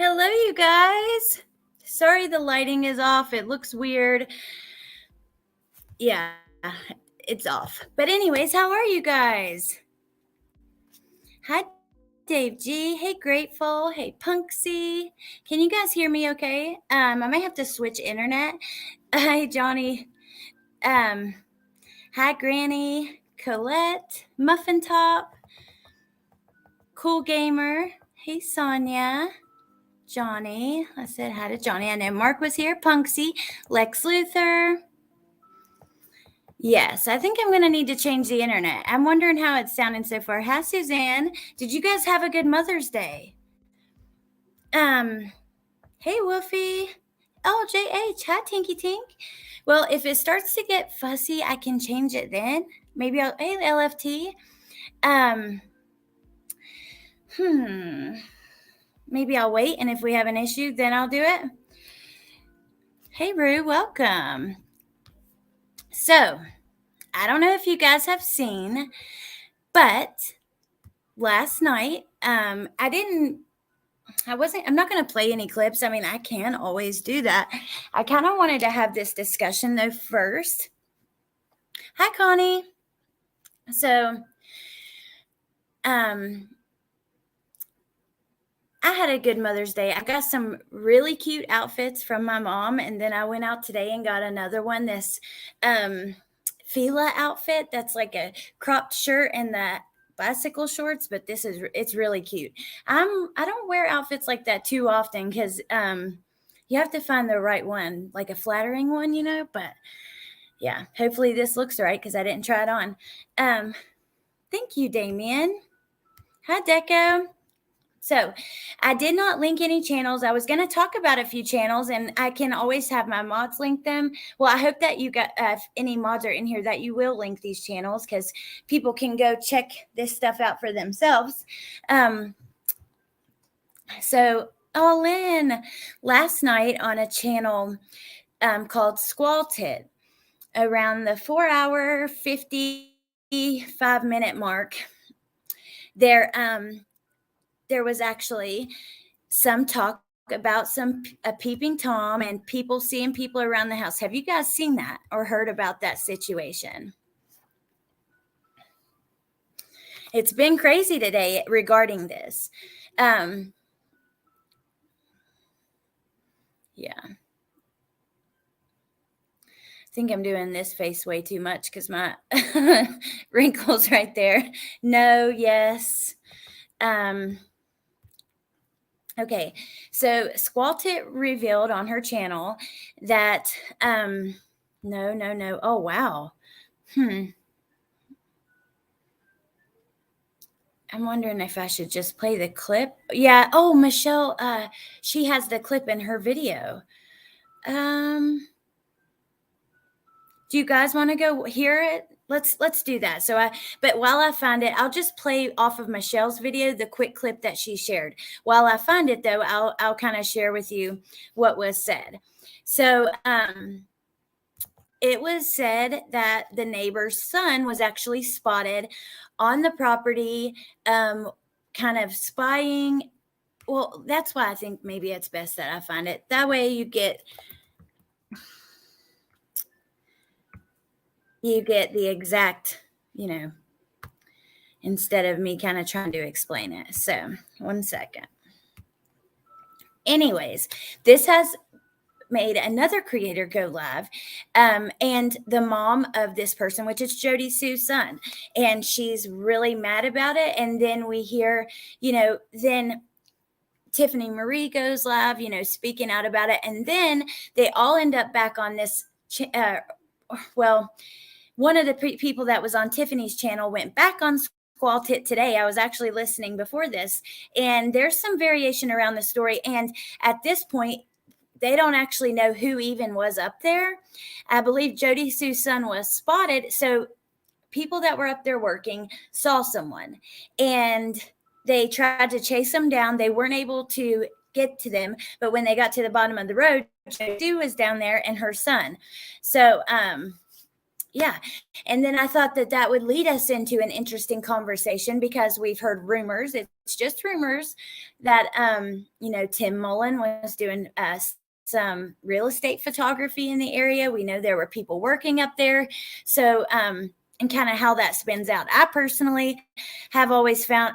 Hello, you guys. Sorry the lighting is off. It looks weird. Yeah, it's off. But anyways, how are you guys? Hi, Dave G. Hey, Grateful. Hey, Punksy. Can you guys hear me okay? I might have to switch internet. Hi, Johnny. Hi, Granny. Colette. Muffin Top. Cool Gamer. Hey, Sonia. Johnny. I said hi to Johnny. I know Mark was here. Punksy. Lex Luthor. Yes, I think I'm going to need to change the internet. I'm wondering how it's sounding so far. Hi, Suzanne. Did you guys have a good Mother's Day? Hey, Woofy. Oh, JH. Hi, Tinky Tink. Well, if it starts to get fussy, I can change it then. Maybe I'll, hey, LFT. Maybe I'll wait, and if we have an issue, then I'll do it. Hey, Rue, welcome. So, I don't know if you guys have seen, but last night, I'm not going to play any clips. I mean, I can always do that. I kind of wanted to have this discussion though first. Hi, Connie. So, I had a good Mother's Day. I got some really cute outfits from my mom, and then I went out today and got another one, this Fila outfit that's like a cropped shirt and the bicycle shorts, but it's really cute. I don't wear outfits like that too often because you have to find the right one, like a flattering one, but yeah, hopefully this looks right because I didn't try it on. Thank you, Damien. Hi, Deco. So I did not link any channels. I was going to talk about a few channels, and I can always have my mods link them. Well, I hope that you got, if any mods are in here, that you will link these channels because people can go check this stuff out for themselves. Lynn, last night on a channel called Squalted, around the 4-hour, 55-minute mark, there was actually some talk about a peeping Tom and people seeing people around the house. Have you guys seen that or heard about that situation? It's been crazy today regarding this. Yeah. I think I'm doing this face way too much because my wrinkles right there. No, yes. Okay, so Squaltit revealed on her channel that, no. Oh, wow. I'm wondering if I should just play the clip. Yeah. Oh, Michelle, she has the clip in her video. Do you guys want to go hear it? Let's do that. But while I find it, I'll just play off of Michelle's video, the quick clip that she shared. While I find it though, I'll kind of share with you what was said. So, it was said that the neighbor's son was actually spotted on the property, kind of spying. Well, that's why I think maybe it's best that I find it. That way you get the exact, instead of me kind of trying to explain it. So 1 second. Anyways, this has made another creator go live, and the mom of this person, which is Jody Sue's son, and she's really mad about it. And then we hear, then Tiffany Marie goes live, speaking out about it, and then they all end up back on this. One of the people that was on Tiffany's channel went back on Squaltit today. I was actually listening before this, and there's some variation around the story. And at this point, they don't actually know who even was up there. I believe Jody Sue's son was spotted. So people that were up there working saw someone, and they tried to chase them down. They weren't able to get to them. But when they got to the bottom of the road, Jody Sue was down there and her son. So, Yeah. And then I thought that would lead us into an interesting conversation, because we've heard rumors, it's just rumors, that, Tim Mullen was doing some real estate photography in the area. We know there were people working up there. So, and kind of how that spins out. I personally have always found,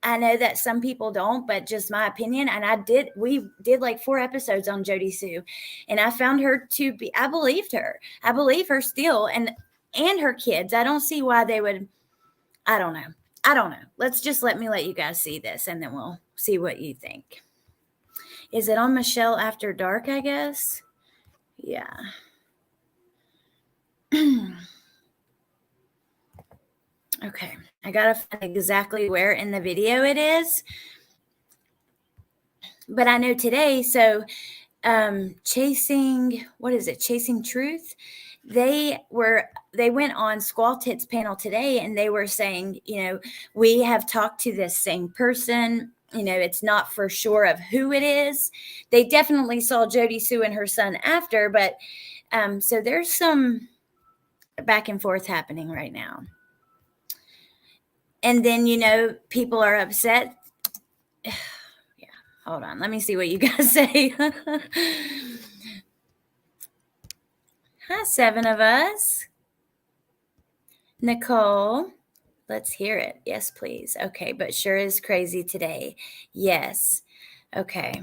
I know that some people don't, but just my opinion. And we did like 4 episodes on Jody Sue, and I found her to be, I believed her. I believe her still, and her kids. I don't see why they would, I don't know. Let me let you guys see this, and then we'll see what you think. Is it on Michelle After Dark, I guess? Yeah. Okay. I got to find exactly where in the video it is. But I know today, so Chasing Truth, they went on Squall Tits panel today, and they were saying, we have talked to this same person. It's not for sure of who it is. They definitely saw Jody Sue and her son after, but so there's some back and forth happening right now. And then, people are upset. Yeah, hold on. Let me see what you guys say. Hi, 7 of us. Nicole, let's hear it. Yes, please. Okay, but sure is crazy today. Yes. Okay.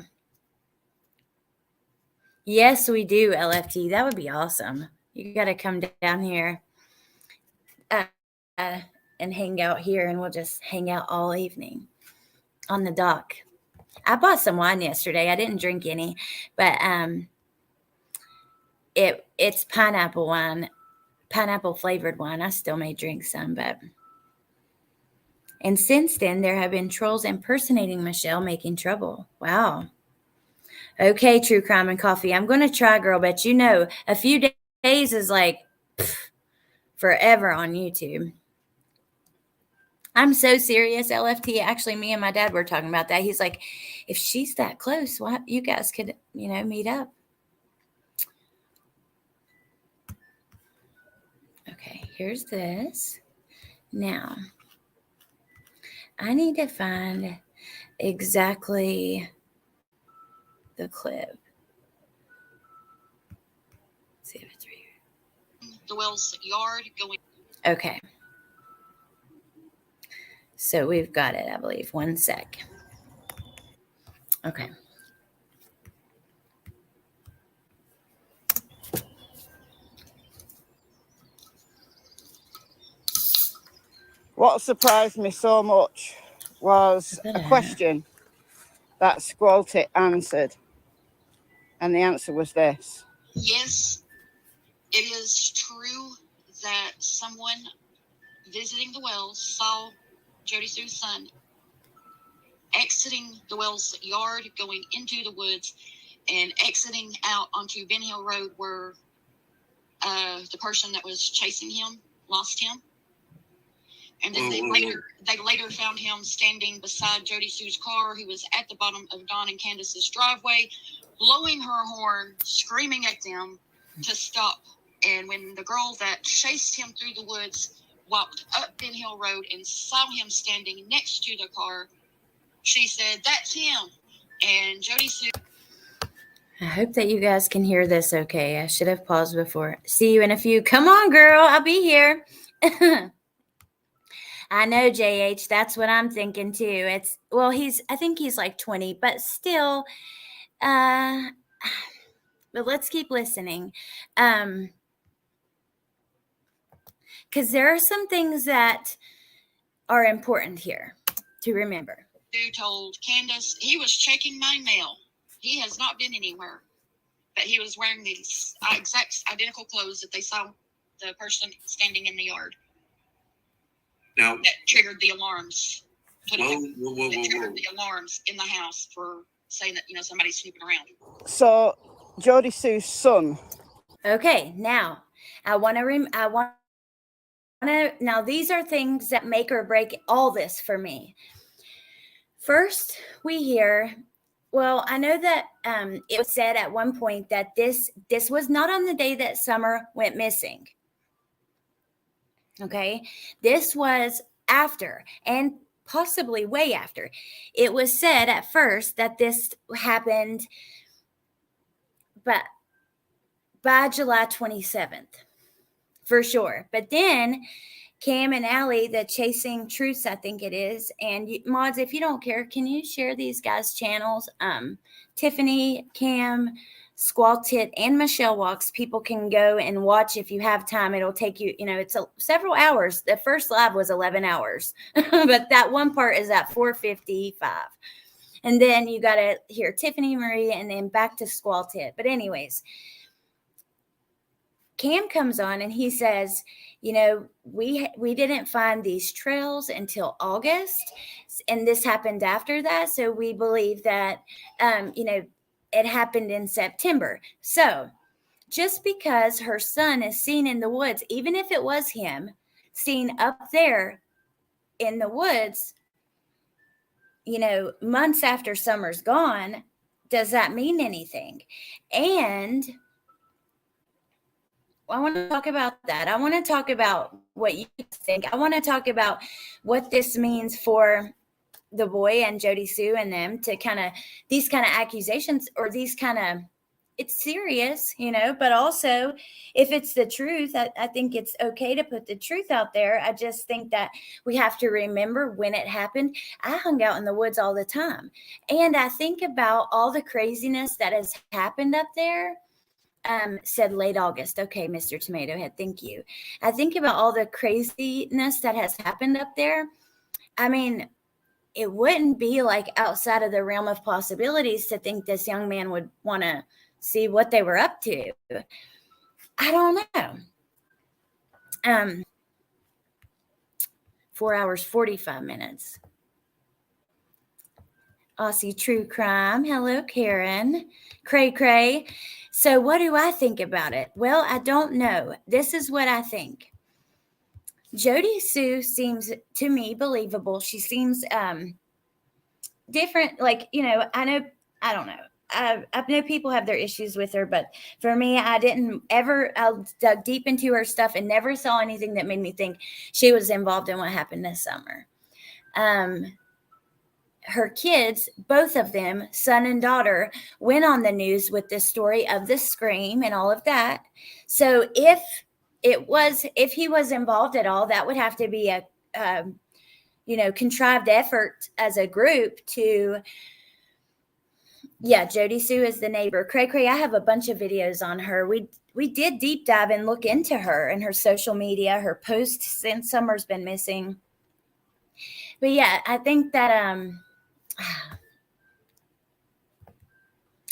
Yes, we do, LFT. That would be awesome. You got to come down here and hang out here, and we'll just hang out all evening on the dock. I bought some wine yesterday. I didn't drink any, but it's pineapple wine, pineapple flavored wine. I still may drink some, but. And since then, there have been trolls impersonating Michelle, making trouble. Wow. Okay, True Crime and Coffee. I'm going to try, girl, but a few days is like forever on YouTube. I'm so serious, LFT. Actually, me and my dad were talking about that. He's like, if she's that close, why you guys could, meet up. Okay, here's this. Now, I need to find exactly the clip. Let's see if it's right here. The Wells yard going. Okay. So we've got it, I believe. 1 sec. Okay. What surprised me so much was a question that Squalty answered. And the answer was this. Yes, it is true that someone visiting the Wells saw Jody Sue's son exiting the Wells yard, going into the woods, and exiting out onto Ben Hill Road, where the person that was chasing him lost him. And then they later found him standing beside Jody Sue's car, who was at the bottom of Dawn and Candace's driveway, blowing her horn, screaming at them to stop. And when the girl that chased him through the woods walked up Ben Hill Road and saw him standing next to the car, she said, "That's him." And Jody Sue. I hope that you guys can hear this okay. I should have paused before. See you in a few. Come on, girl. I'll be here. I know, JH. That's what I'm thinking too. I think he's like 20, but still, but let's keep listening. Because there are some things that are important here to remember. Who told Candace he was checking my mail. He has not been anywhere, but he was wearing these exact identical clothes that they saw the person standing in the yard. Now that triggered the alarms. Triggered the alarms in the house for saying that somebody's snooping around. So Jody Sue's son. Okay, now now these are things that make or break all this for me. First, we hear, well, I know that it was said at one point that this was not on the day that Summer went missing. Okay. This was after, and possibly way after. It was said at first that this happened by July 27th, for sure. But then Cam and Allie, the Chasing Truths, I think it is. And mods, if you don't care, can you share these guys' channels? Tiffany, Cam, Squall Tit, and Michelle Walks. People can go and watch if you have time. It'll take you, it's several hours. The first live was 11 hours, but that one part is at 4:55. And then you got to hear Tiffany Marie and then back to Squall Tit. But anyways, Cam comes on and he says, we didn't find these trails until August, and this happened after that. So we believe that, it happened in September. So just because her son is seen in the woods, even if it was him seen up there in the woods, months after summer's gone, does that mean anything? And I want to talk about that. I want to talk about what you think. I want to talk about what this means for the boy and Jody Sue and them to these kind of accusations, or these kind of, it's serious, but also if it's the truth, I think it's okay to put the truth out there. I just think that we have to remember when it happened. I hung out in the woods all the time, and I think about all the craziness that has happened up there. Said late August. Okay, Mr. Tomato Head, thank you. I think about all the craziness that has happened up there. I mean, it wouldn't be like outside of the realm of possibilities to think this young man would want to see what they were up to. I don't know. 4 hours, 45 minutes. Aussie True Crime. Hello, Karen. Cray Cray. So what do I think about it? Well, I don't know. This is what I think. Jody Sue seems to me believable. She seems different. Like, I don't know. I know people have their issues with her, but for me, I dug deep into her stuff and never saw anything that made me think she was involved in what happened this summer. Her kids, both of them, son and daughter, went on the news with this story of the scream and all of that. So if he was involved at all, that would have to be a, contrived effort as a group to, Jody Sue is the neighbor. Cray Cray, I have a bunch of videos on her. We did deep dive and look into her and her social media, her posts since summer's been missing. But yeah, I think that,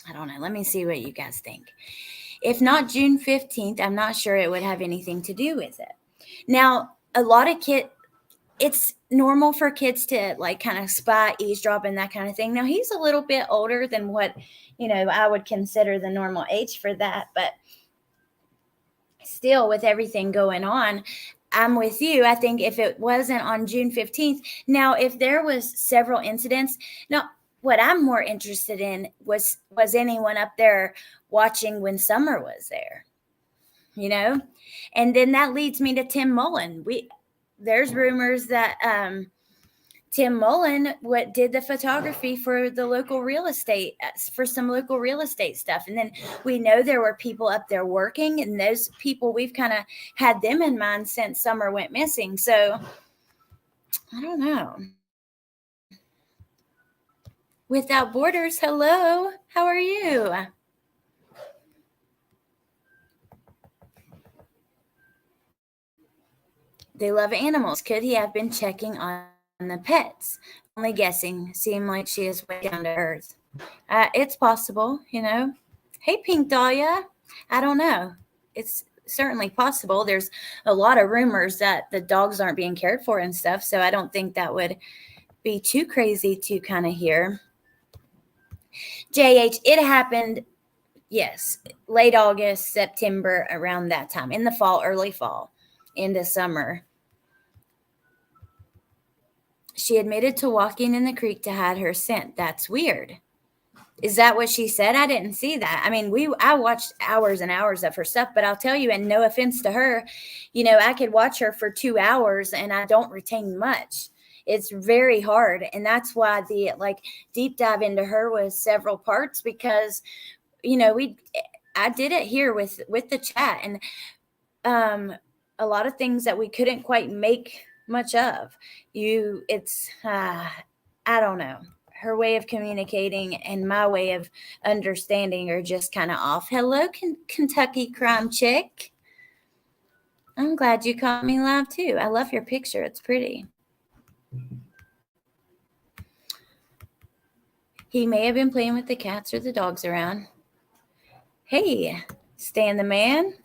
I don't know. Let me see what you guys think. If not June 15th, I'm not sure it would have anything to do with it. Now, a lot of it's normal for kids to kind of spy, eavesdrop, and that kind of thing. Now, he's a little bit older than what, I would consider the normal age for that. But still, with everything going on, I'm with you. I think if it wasn't on June 15th, now, if there was several incidents, now, what I'm more interested in was anyone up there watching when Summer was there, And then that leads me to Tim Mullen. There's rumors that Tim Mullen did the photography for the local real estate, for some local real estate stuff. And then we know there were people up there working, and those people, we've kind of had them in mind since Summer went missing. So I don't know. Without Borders, hello. How are you? They love animals. Could he have been checking on the pets? Only guessing. Seemed like she is way down to earth. It's possible, Hey, Pink Dahlia. I don't know. It's certainly possible. There's a lot of rumors that the dogs aren't being cared for and stuff, so I don't think that would be too crazy to kind of hear. JH, it happened, yes, late August, September, around that time, in the fall, early fall, into summer. She admitted to walking in the creek to hide her scent. That's weird. Is that what she said? I didn't see that. I mean, I watched hours and hours of her stuff, but I'll tell you, and no offense to her, I could watch her for 2 hours and I don't retain much. It's very hard. And that's why the deep dive into her was several parts, because, I did it here with the chat, and a lot of things that we couldn't quite make much of. I don't know. Her way of communicating and my way of understanding are just kind of off. Hello, Kentucky Crime Chick. I'm glad you caught me live too. I love your picture. It's pretty. He may have been playing with the cats or the dogs around. Hey, Stan the man.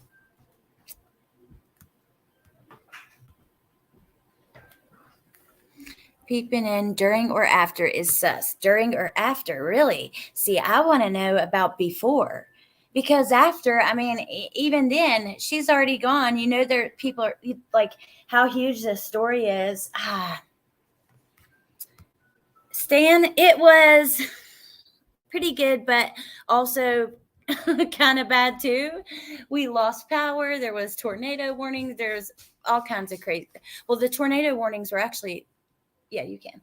Peeping in during or after is sus. During or after, really? See, I want to know about before, because after, I mean, even then, she's already gone. There people are like, how huge this story is. Stan, it was pretty good, but also kind of bad too. We lost power. There was tornado warnings. There's all kinds of crazy. Well, the tornado warnings were actually, yeah, you can.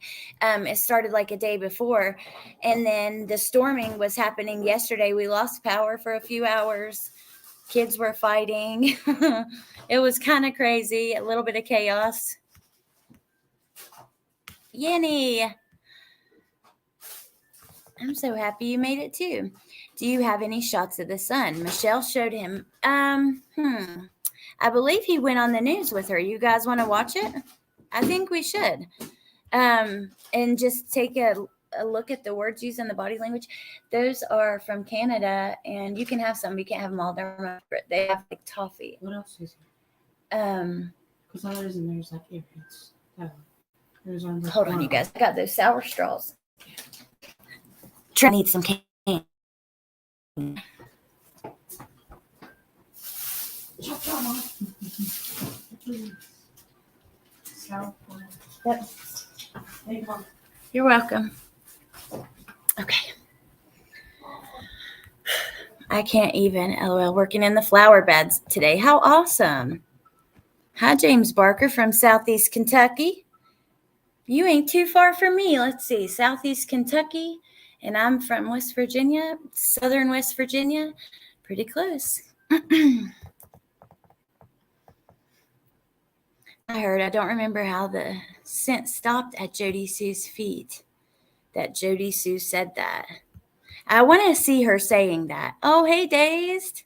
It started like a day before, and then the storming was happening yesterday. We lost power for a few hours. Kids were fighting. It was kind of crazy. A little bit of chaos. Yenny, I'm so happy you made it too. Do you have any shots of the sun? Michelle showed him. I believe he went on the news with her. You guys want to watch it? I think we should. And just take a look at the words used in the body language. Those are from Canada, and you can have some. You can't have them all. They have like toffee. What else is here? Because there's like earrings. Hold on, you guys. I got those sour straws. Try need some cane. Yep. You're welcome. Okay. I can't even. LOL. Working in the flower beds today. How awesome. Hi, James Barker from Southeast Kentucky. You ain't too far from me. Let's see. Southeast Kentucky. And I'm from West Virginia, Southern West Virginia. Pretty close. I don't remember how the scent stopped at Jody Sue's feet. That Jody Sue said that. I want to see her saying that. Oh, hey, Dazed.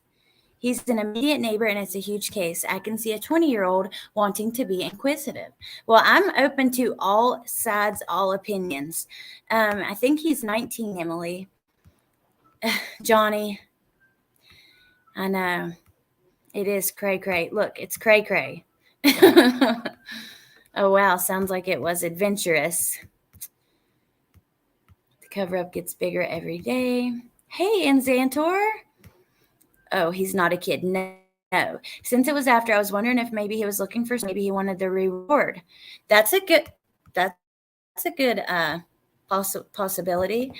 He's an immediate neighbor, and it's a huge case. I can see a 20-year-old wanting to be inquisitive. Well, I'm open to all sides, all opinions. I think he's 19, Emily. Johnny. I know. It is cray-cray. Look, it's cray-cray. Oh, wow. Sounds like it was adventurous. The cover-up gets bigger every day. Hey, Anxantor. Oh, he's not a kid. No. Since it was after, I was wondering if maybe he was looking for, maybe he wanted the reward. That's a good possibility.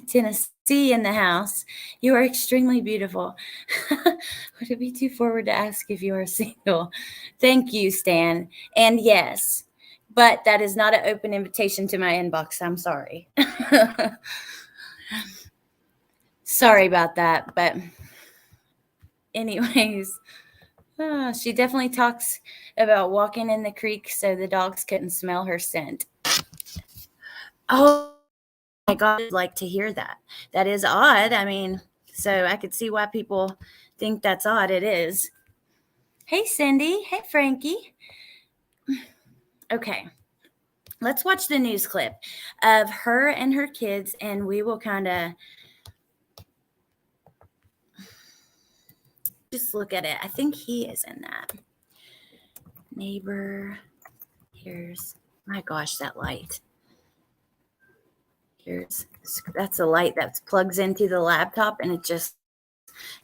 Tennessee in the house. You are extremely beautiful. Would it be too forward to ask if you are single? Thank you, Stan. And yes, but that is not an open invitation to my inbox. I'm sorry. Sorry about that. But anyways, she definitely talks about walking in the creek so the dogs couldn't smell her scent. Oh my God, I'd like to hear that. That is odd. I mean, so I could see why people think that's odd. It is. Hey, Cindy. Hey, Frankie. Okay. Let's watch the news clip of her and her kids, and we will kind of just look at it. I think he is in that. Neighbor. Here's, my gosh, that light. That's a light that plugs into the laptop, and it just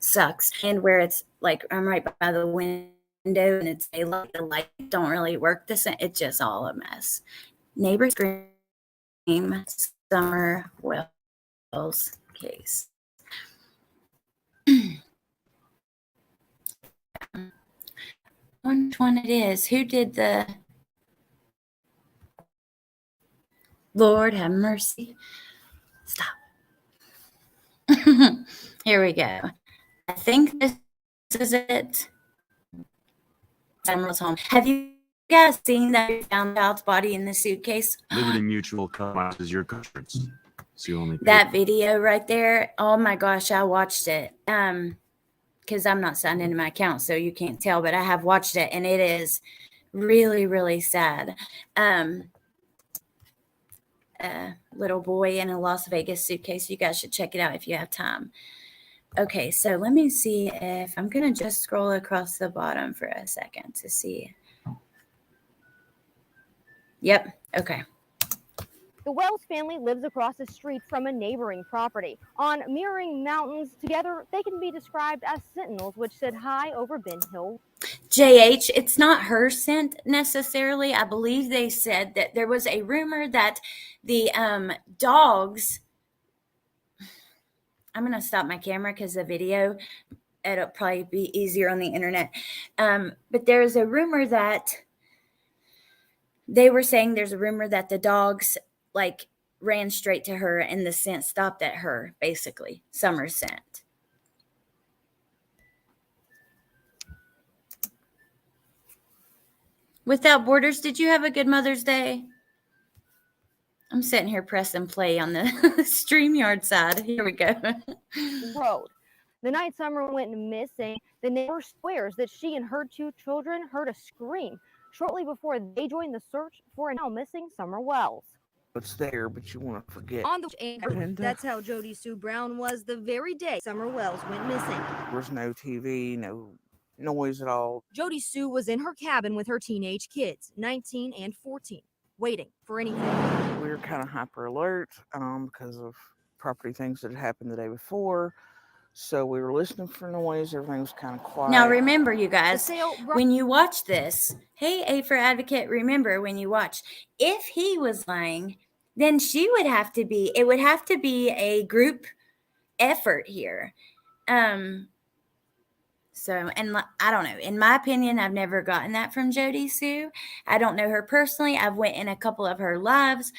sucks. And where it's like, I'm right by the window and it's daylight, the light don't really work. It's just all a mess. Neighbor scream. Summer Wells case. Which one it is? Who did the Lord have mercy? Stop. Here we go. I think this is it. Summer's home. Have you guys seen that we found child's body in the suitcase? Liberty Mutual customizes your conference. So you only pay. That video right there. Oh my gosh, I watched it. Because I'm not signed into my account, so you can't tell, but I have watched it, and it is really, really sad. Little boy in a Las Vegas suitcase. You guys should check it out if you have time. Okay, so let me see if I'm going to just scroll across the bottom for a second to see. Yep, okay. The Wells family lives across the street from a neighboring property. On mirroring mountains, together they can be described as sentinels which sit high over Ben Hill. JH, it's not her scent necessarily. I believe they said that there was a rumor that the dogs, I'm going to stop my camera because the video, it'll probably be easier on the internet. But there's a rumor that they were saying there's a rumor that the dogs like ran straight to her and the scent stopped at her, basically. Summer's scent. Without Borders, did you have a good Mother's Day? I'm sitting here pressing play on the StreamYard side. Here we go. Road. The night Summer went missing, the neighbor swears that she and her two children heard a scream shortly before they joined the search for a now missing Summer Wells. It's there, but you want to forget. On the and that's how Jody Sue Brown was the very day Summer Wells went missing. There was no TV, no noise at all. Jody Sue was in her cabin with her teenage kids, 19 and 14, waiting for anything. We were kind of hyper alert because of property things that had happened the day before. So we were listening for noise. Everything was kind of quiet. Now remember, you guys, when you watch this, hey, A for Advocate, remember when you watch, if he was lying, then she would have to be, it would have to be a group effort here. So, and I don't know, in my opinion, I've never gotten that from Jody Sue. I don't know her personally. I've went in a couple of her lives.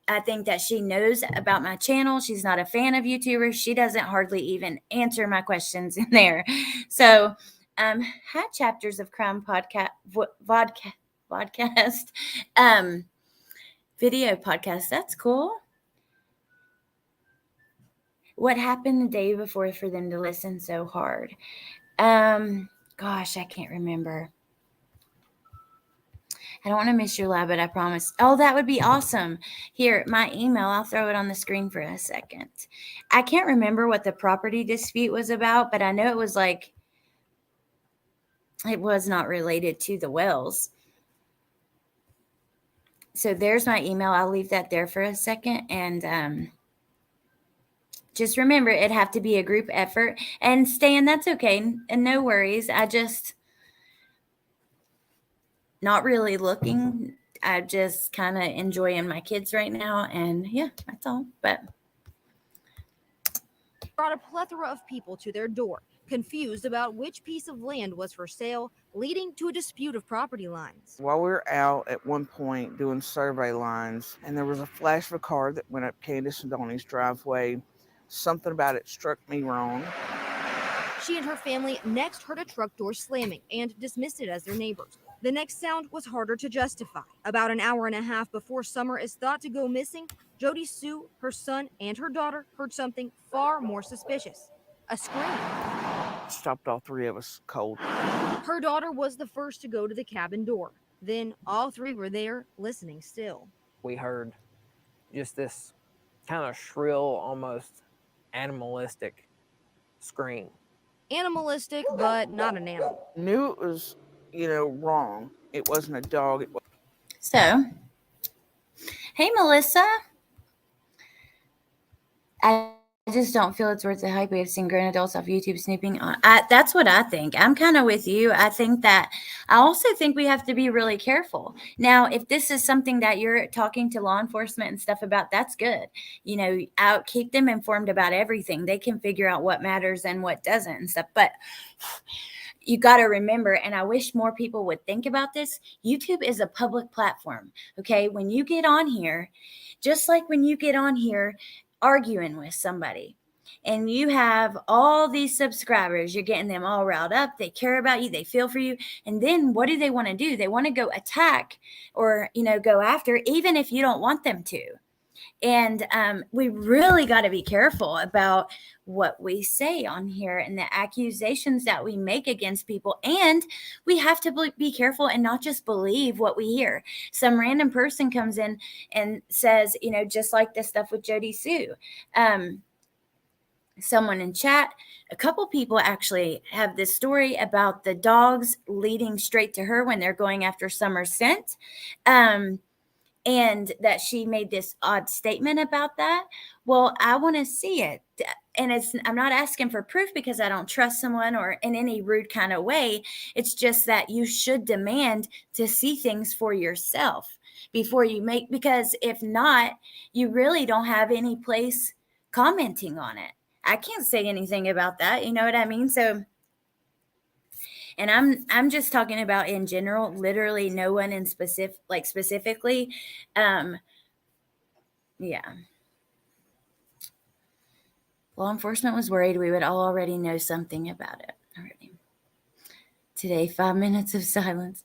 I think that she knows about my channel. She's not a fan of YouTubers. She doesn't hardly even answer my questions in there. So, had Chapters of Crime podcast, video podcast. That's cool. What happened the day before for them to listen so hard? Gosh, I can't remember. I don't want to miss your live, but I promise. Oh, that would be awesome. Here, my email, I'll throw it on the screen for a second. I can't remember what the property dispute was about, but I know it was like, it was not related to the Wells. So there's my email. I'll leave that there for a second. And just remember, it'd have to be a group effort. And Stan, that's okay. And no worries. I just... not really looking. I'm just kind of enjoying my kids right now. And yeah, that's all. But brought a plethora of people to their door, confused about which piece of land was for sale, leading to a dispute of property lines. While we were out at one point doing survey lines, and there was a flash of a car that went up Candace and Donnie's driveway. Something about it struck me wrong. She and her family next heard a truck door slamming and dismissed it as their neighbors. The next sound was harder to justify. About an hour and a half before Summer is thought to go missing, Jody Sue, her son, and her daughter heard something far more suspicious. A scream. Stopped all three of us cold. Her daughter was the first to go to the cabin door. Then all three were there, listening still. We heard just this kind of shrill, almost animalistic scream. Animalistic, but not an animal. Knew it was, wrong. It wasn't a dog. so, hey, Melissa. I I just don't feel it's worth the hype. We have seen grown adults off YouTube snooping on. That's what I think. I'm kind of with you. I think that I also think we have to be really careful. Now, if this is something that you're talking to law enforcement and stuff about, that's good. You know, keep them informed about everything. They can figure out what matters and what doesn't and stuff. But you got to remember, and I wish more people would think about this, YouTube is a public platform. Okay. When you get on here, just like when you get on here arguing with somebody and you have all these subscribers, you're getting them all riled up. They care about you. They feel for you. And then what do they want to do? They want to go attack or, go after, even if you don't want them to. And we really got to be careful about what we say on here and the accusations that we make against people. And we have to be careful and not just believe what we hear. Some random person comes in and says, just like this stuff with Jody Sue. Someone in chat, a couple people actually have this story about the dogs leading straight to her when they're going after Summer's scent. And that she made this odd statement about that. Well, I want to see it. And I'm not asking for proof because I don't trust someone or in any rude kind of way. It's just that you should demand to see things for yourself before you make, because if not, you really don't have any place commenting on it. I can't say anything about that. You know what I mean? So, and I'm just talking about in general, literally no one in specifically. Yeah. Law enforcement was worried we would all already know something about it already. Today, 5 minutes of silence.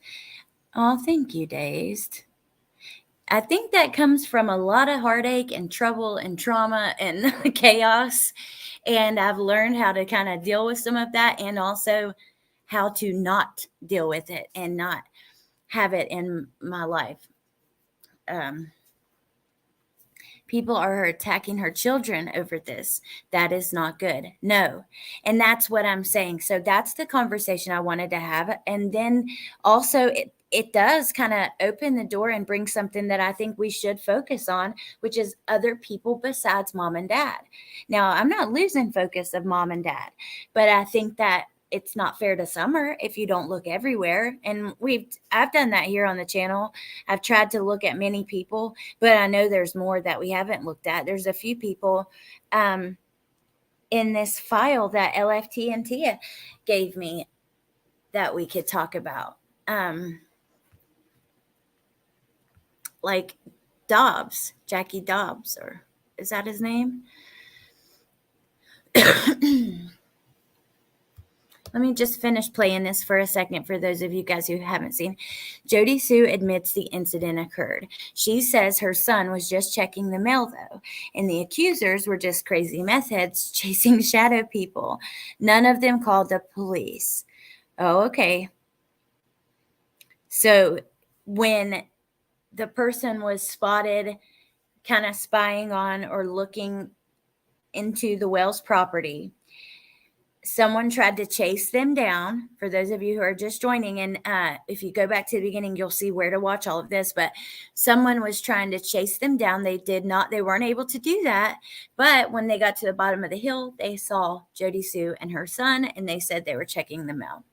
Oh, thank you, Dazed. I think that comes from a lot of heartache and trouble and trauma and chaos. And I've learned how to kind of deal with some of that, and also how to not deal with it and not have it in my life. People are attacking her children over this. That is not good. No. And that's what I'm saying. So that's the conversation I wanted to have. And then also it does kind of open the door and bring something that I think we should focus on, which is other people besides mom and dad. Now, I'm not losing focus of mom and dad, but I think that it's not fair to Summer if you don't look everywhere. And I've done that here on the channel. I've tried to look at many people, but I know there's more that we haven't looked at. There's a few people in this file that LFT and Tia gave me that we could talk about. Like Dobbs, Jackie Dobbs, or is that his name? Let me just finish playing this for a second for those of you guys who haven't seen. Jody Sue admits the incident occurred. She says her son was just checking the mail, though, and the accusers were just crazy meth heads chasing shadow people. None of them called the police. Oh, okay. So when the person was spotted kind of spying on or looking into the Wells property, someone tried to chase them down. For those of you who are just joining, and if you go back to the beginning, you'll see where to watch all of this, but someone was trying to chase them down. They weren't able to do that. But when they got to the bottom of the hill, they saw Jody Sue and her son, and they said they were checking them out.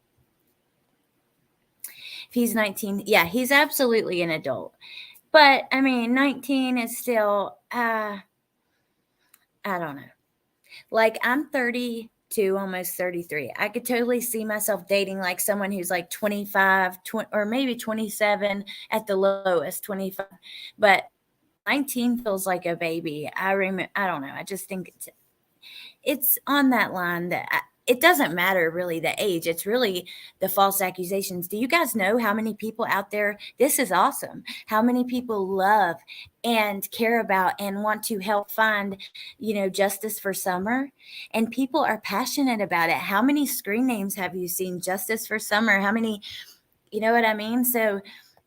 If he's 19, yeah, he's absolutely an adult. But, 19 is still, I don't know. Like, I'm 32, almost 33. I could totally see myself dating like someone who's like 25, or maybe 27 at the lowest, 25. But 19 feels like a baby. I don't know. I just think it's on that line that it doesn't matter really the age. It's really the false accusations. Do you guys know how many people out there? This is awesome. How many people love and care about and want to help find, justice for Summer? And people are passionate about it. How many screen names have you seen? Justice for Summer. How many, you know what I mean? So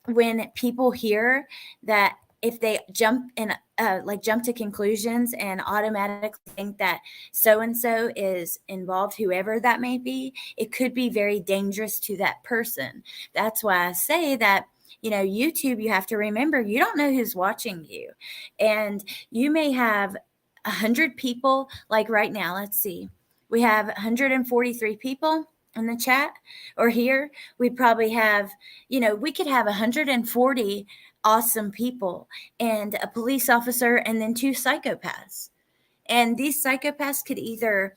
when people hear that, if they jump to conclusions and automatically think that so-and-so is involved, whoever that may be, it could be very dangerous to that person. That's why I say that, YouTube, you have to remember, you don't know who's watching you. And you may have 100 people, like right now, let's see, we have 143 people in the chat or here. We'd probably have, we could have 140 awesome people and a police officer and then 2 psychopaths. And these psychopaths could either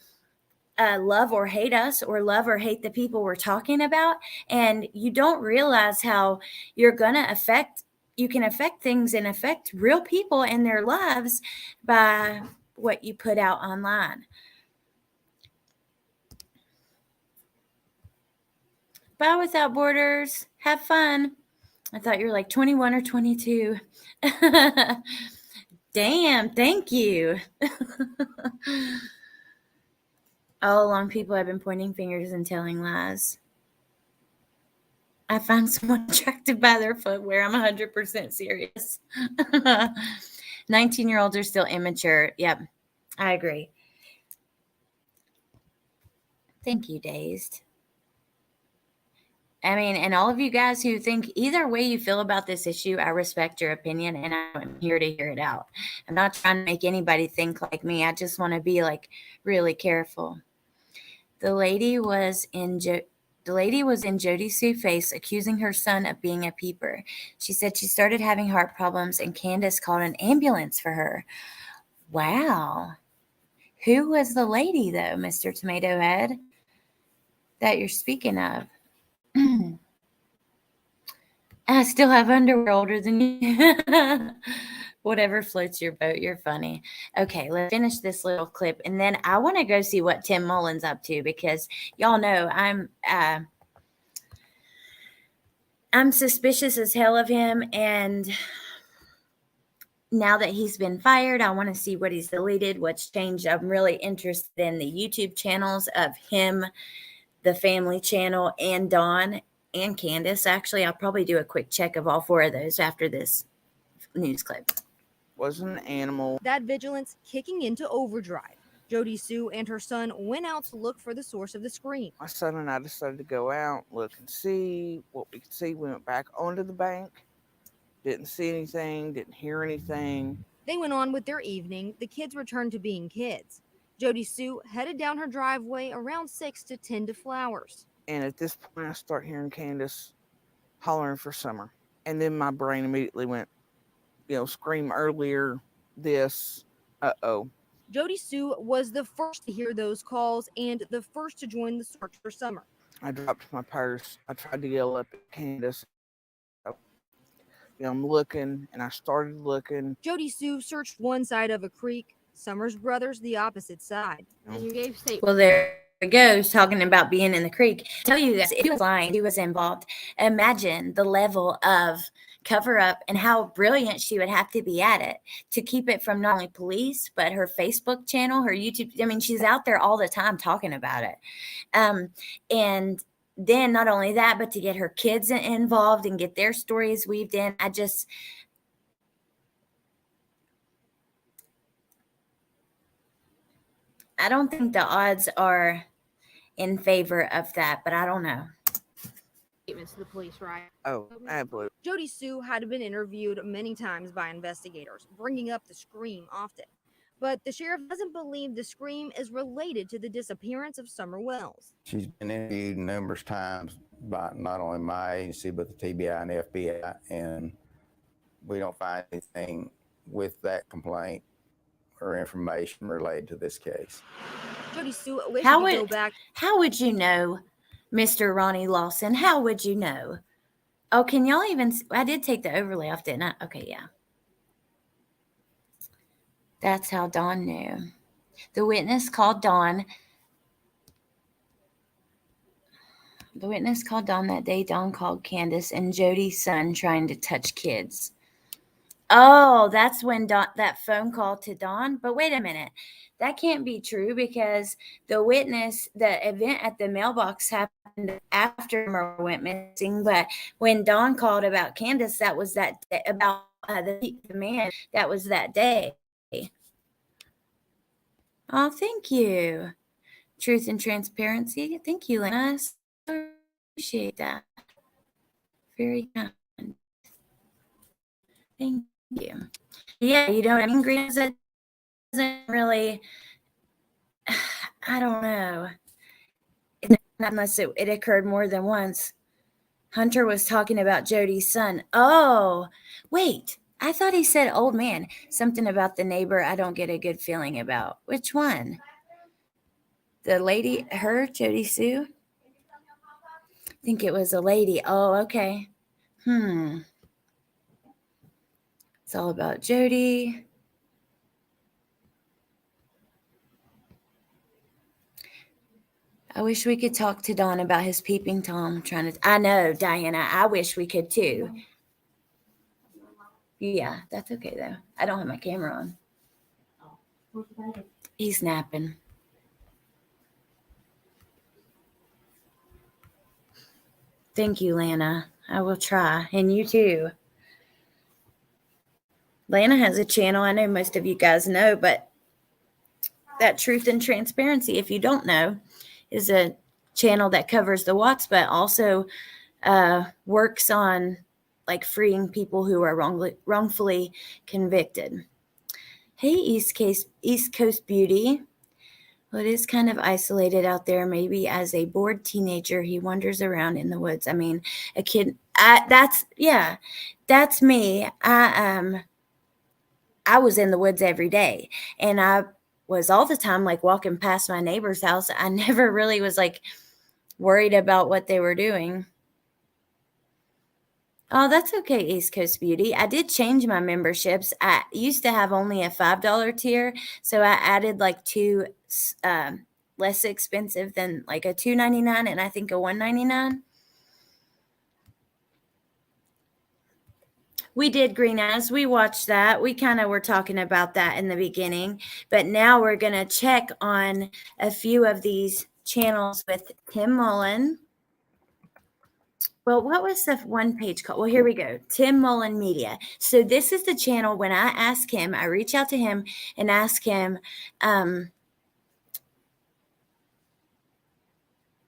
love or hate us, or love or hate the people we're talking about. And you don't realize how you can affect things and affect real people and their lives by what you put out online. Bye Without Borders. Have fun. I thought you were like 21 or 22. Damn, thank you. All along, people have been pointing fingers and telling lies. I find someone attracted by their footwear. I'm 100% serious. 19-year-olds are still immature. Yep, I agree. Thank you, Dazed. I mean, and all of you guys who think either way you feel about this issue, I respect your opinion and I'm here to hear it out. I'm not trying to make anybody think like me. I just want to be like really careful. The lady was in Jody Sue face accusing her son of being a peeper. She said she started having heart problems and Candace called an ambulance for her. Wow. Who was the lady though, Mr. Tomato Head, that you're speaking of? I still have underwear older than you. Whatever floats your boat. You're funny. Okay, let's finish this little clip. And then I want to go see what Tim Mullen's up to because y'all know I'm suspicious as hell of him. And now that he's been fired, I want to see what he's deleted, what's changed. I'm really interested in the YouTube channels of him, the family channel, and Dawn and Candace. Actually, I'll probably do a quick check of all 4 of those after this news clip. Was an animal. That vigilance kicking into overdrive. Jody Sue and her son went out to look for the source of the scream. My son and I decided to go out, look and see what we could see. We went back onto the bank. Didn't see anything, didn't hear anything. They went on with their evening. The kids returned to being kids. Jody Sue headed down her driveway around 6 to tend to flowers. And at this point, I start hearing Candace hollering for Summer. And then my brain immediately went, scream earlier, this, uh-oh. Jody Sue was the first to hear those calls and the first to join the search for Summer. I dropped my purse. I tried to yell up at Candace. I'm looking, and I started looking. Jody Sue searched one side of a creek, Summer's brothers the opposite side. And you gave state. Well, there it goes, talking about being in the creek. I tell you guys, if he was lying, he was involved. Imagine the level of cover up and how brilliant she would have to be at it to keep it from not only police, but her Facebook channel, her YouTube. I mean, she's out there all the time talking about it. And then not only that, but to get her kids involved and get their stories weaved in. I don't think the odds are in favor of that, but I don't know. Statements to the police, right? Oh, absolutely. Jody Sue had been interviewed many times by investigators, bringing up the scream often. But the sheriff doesn't believe the scream is related to the disappearance of Summer Wells. She's been interviewed numerous times by not only my agency, but the TBI and FBI, and we don't find anything with that complaint or information related to this case. Jody Sue wished to go back. How would you know, Mr. Ronnie Lawson? How would you know? Oh, can y'all even? I did take the overlay off, didn't I? Okay, yeah. That's how Dawn knew. The witness called Dawn. The witness called Dawn that day. Dawn called Candace and Jody's son trying to touch kids. Oh, that's when that phone call to Dawn. But wait a minute. That can't be true because the event at the mailbox happened after Summer went missing. But when Dawn called about Candace, that was that day, about the man. That was that day. Oh, thank you. Truth and transparency. Thank you, Lena. I appreciate that. Very kind. Thank you. Yeah, you know what I mean, Green? wasn't really, I don't know, unless it occurred more than once. Hunter was talking about Jody's son. Oh, wait. I thought he said old man. Something about the neighbor I don't get a good feeling about. Which one? The lady, her, Jody Sue? I think it was a lady. Oh, okay. It's all about Jody. I wish we could talk to Don about his peeping Tom. I know, Diana. I wish we could too. Yeah, that's okay though. I don't have my camera on. He's napping. Thank you, Lana. I will try. And you too. Lana has a channel. I know most of you guys know, but that Truth and Transparency, if you don't know, is a channel that covers the Watts, but also works on like freeing people who are wrongfully convicted. Hey, East Coast Beauty. Well, it is kind of isolated out there. Maybe as a bored teenager, he wanders around in the woods. I mean, a kid. That's me. I was in the woods every day, and I was all the time like walking past my neighbor's house. I never really was like worried about what they were doing. Oh, that's okay, East Coast Beauty. I did change my memberships. I used to have only a $5 tier, so I added like two less expensive than like a $2.99 and I think a $1.99. We did Green Eyes. We watched that. We kind of were talking about that in the beginning, but now we're going to check on a few of these channels with Tim Mullen. Well, what was the one page called? Well, here we go. Tim Mullen Media. So this is the channel. When I ask him, I reach out to him and ask him a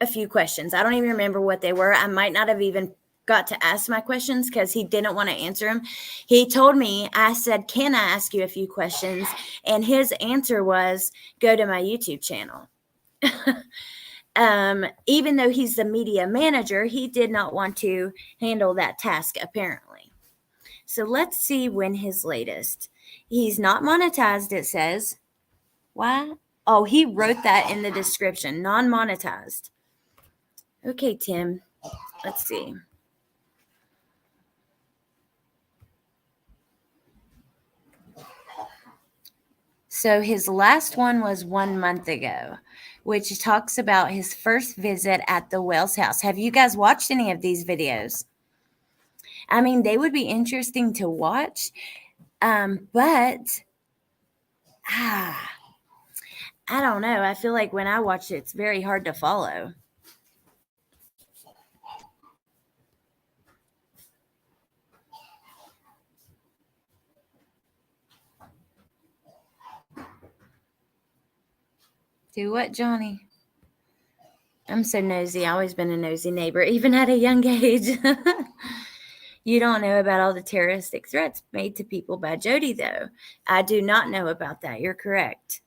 few questions. I don't even remember what they were. I might not have even got to ask my questions because he didn't want to answer them. He told me, I said, can I ask you a few questions? And his answer was, go to my YouTube channel. Even though he's the media manager, he did not want to handle that task, apparently. So let's see when his latest. He's not monetized, it says. Why? Oh, he wrote that in the description, non-monetized. Okay, Tim, let's see. So his last one was 1 month ago, which talks about his first visit at the Wells house. Have you guys watched any of these videos? I mean, they would be interesting to watch, but I don't know. I feel like when I watch it, it's very hard to follow. Do what, Johnny? I'm so nosy. I've always been a nosy neighbor, even at a young age. You don't know about all the terroristic threats made to people by Jody, though. I do not know about that. You're correct.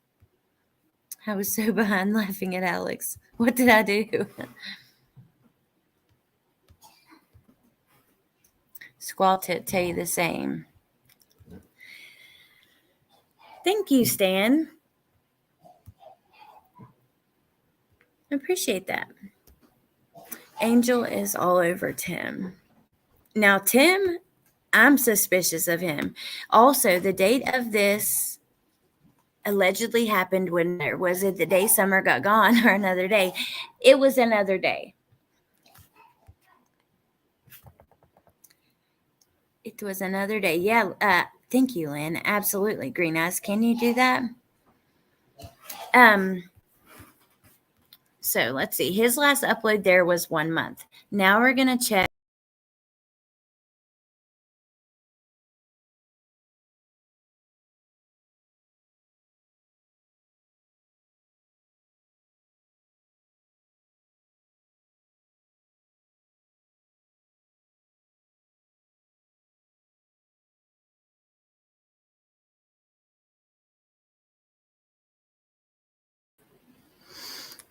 I was so behind laughing at Alex. What did I do? Squall tell you the same. Thank you, Stan. I appreciate that. Angel is all over Tim. Now, Tim, I'm suspicious of him. Also, the date of this allegedly happened when, or was it the day Summer got gone or another day? It was another day. It was another day. Yeah. Thank you, Lynn. Absolutely. Green Eyes. Can you do that? So let's see. His last upload there was 1 month. Now we're going to check.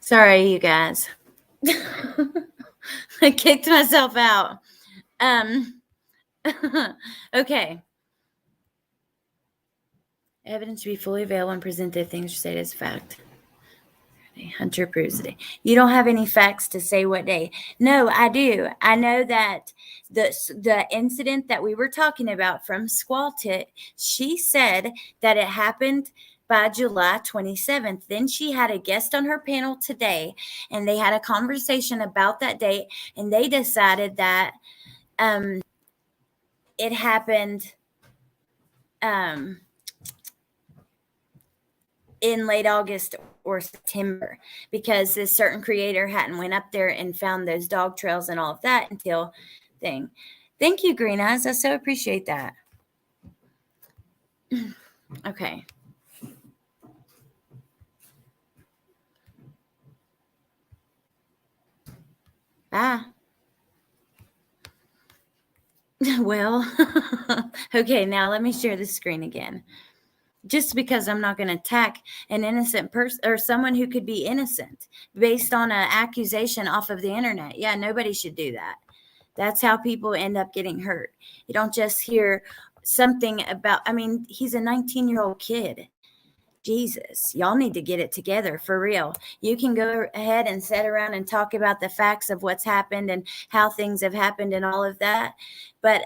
Sorry, you guys. I kicked myself out. Okay. Evidence to be fully available and presented. Things are stated as fact. Hunter proves it. You don't have any facts to say what day. No, I do. I know that the incident that we were talking about from Squaltit, she said that it happened by July 27th. Then she had a guest on her panel today, and they had a conversation about that date, and they decided that it happened in late August or September, because this certain creator hadn't went up there and found those dog trails and all of that until thing. Thank you, Green Eyes. I so appreciate that. Okay. Bye. Well, okay, now let me share the screen again. Just because I'm not going to attack an innocent person or someone who could be innocent based on an accusation off of the internet. Yeah, nobody should do that. That's how people end up getting hurt. You don't just hear something about, I mean, he's a 19-year-old kid. Jesus, y'all need to get it together for real. You can go ahead and sit around and talk about the facts of what's happened and how things have happened and all of that. But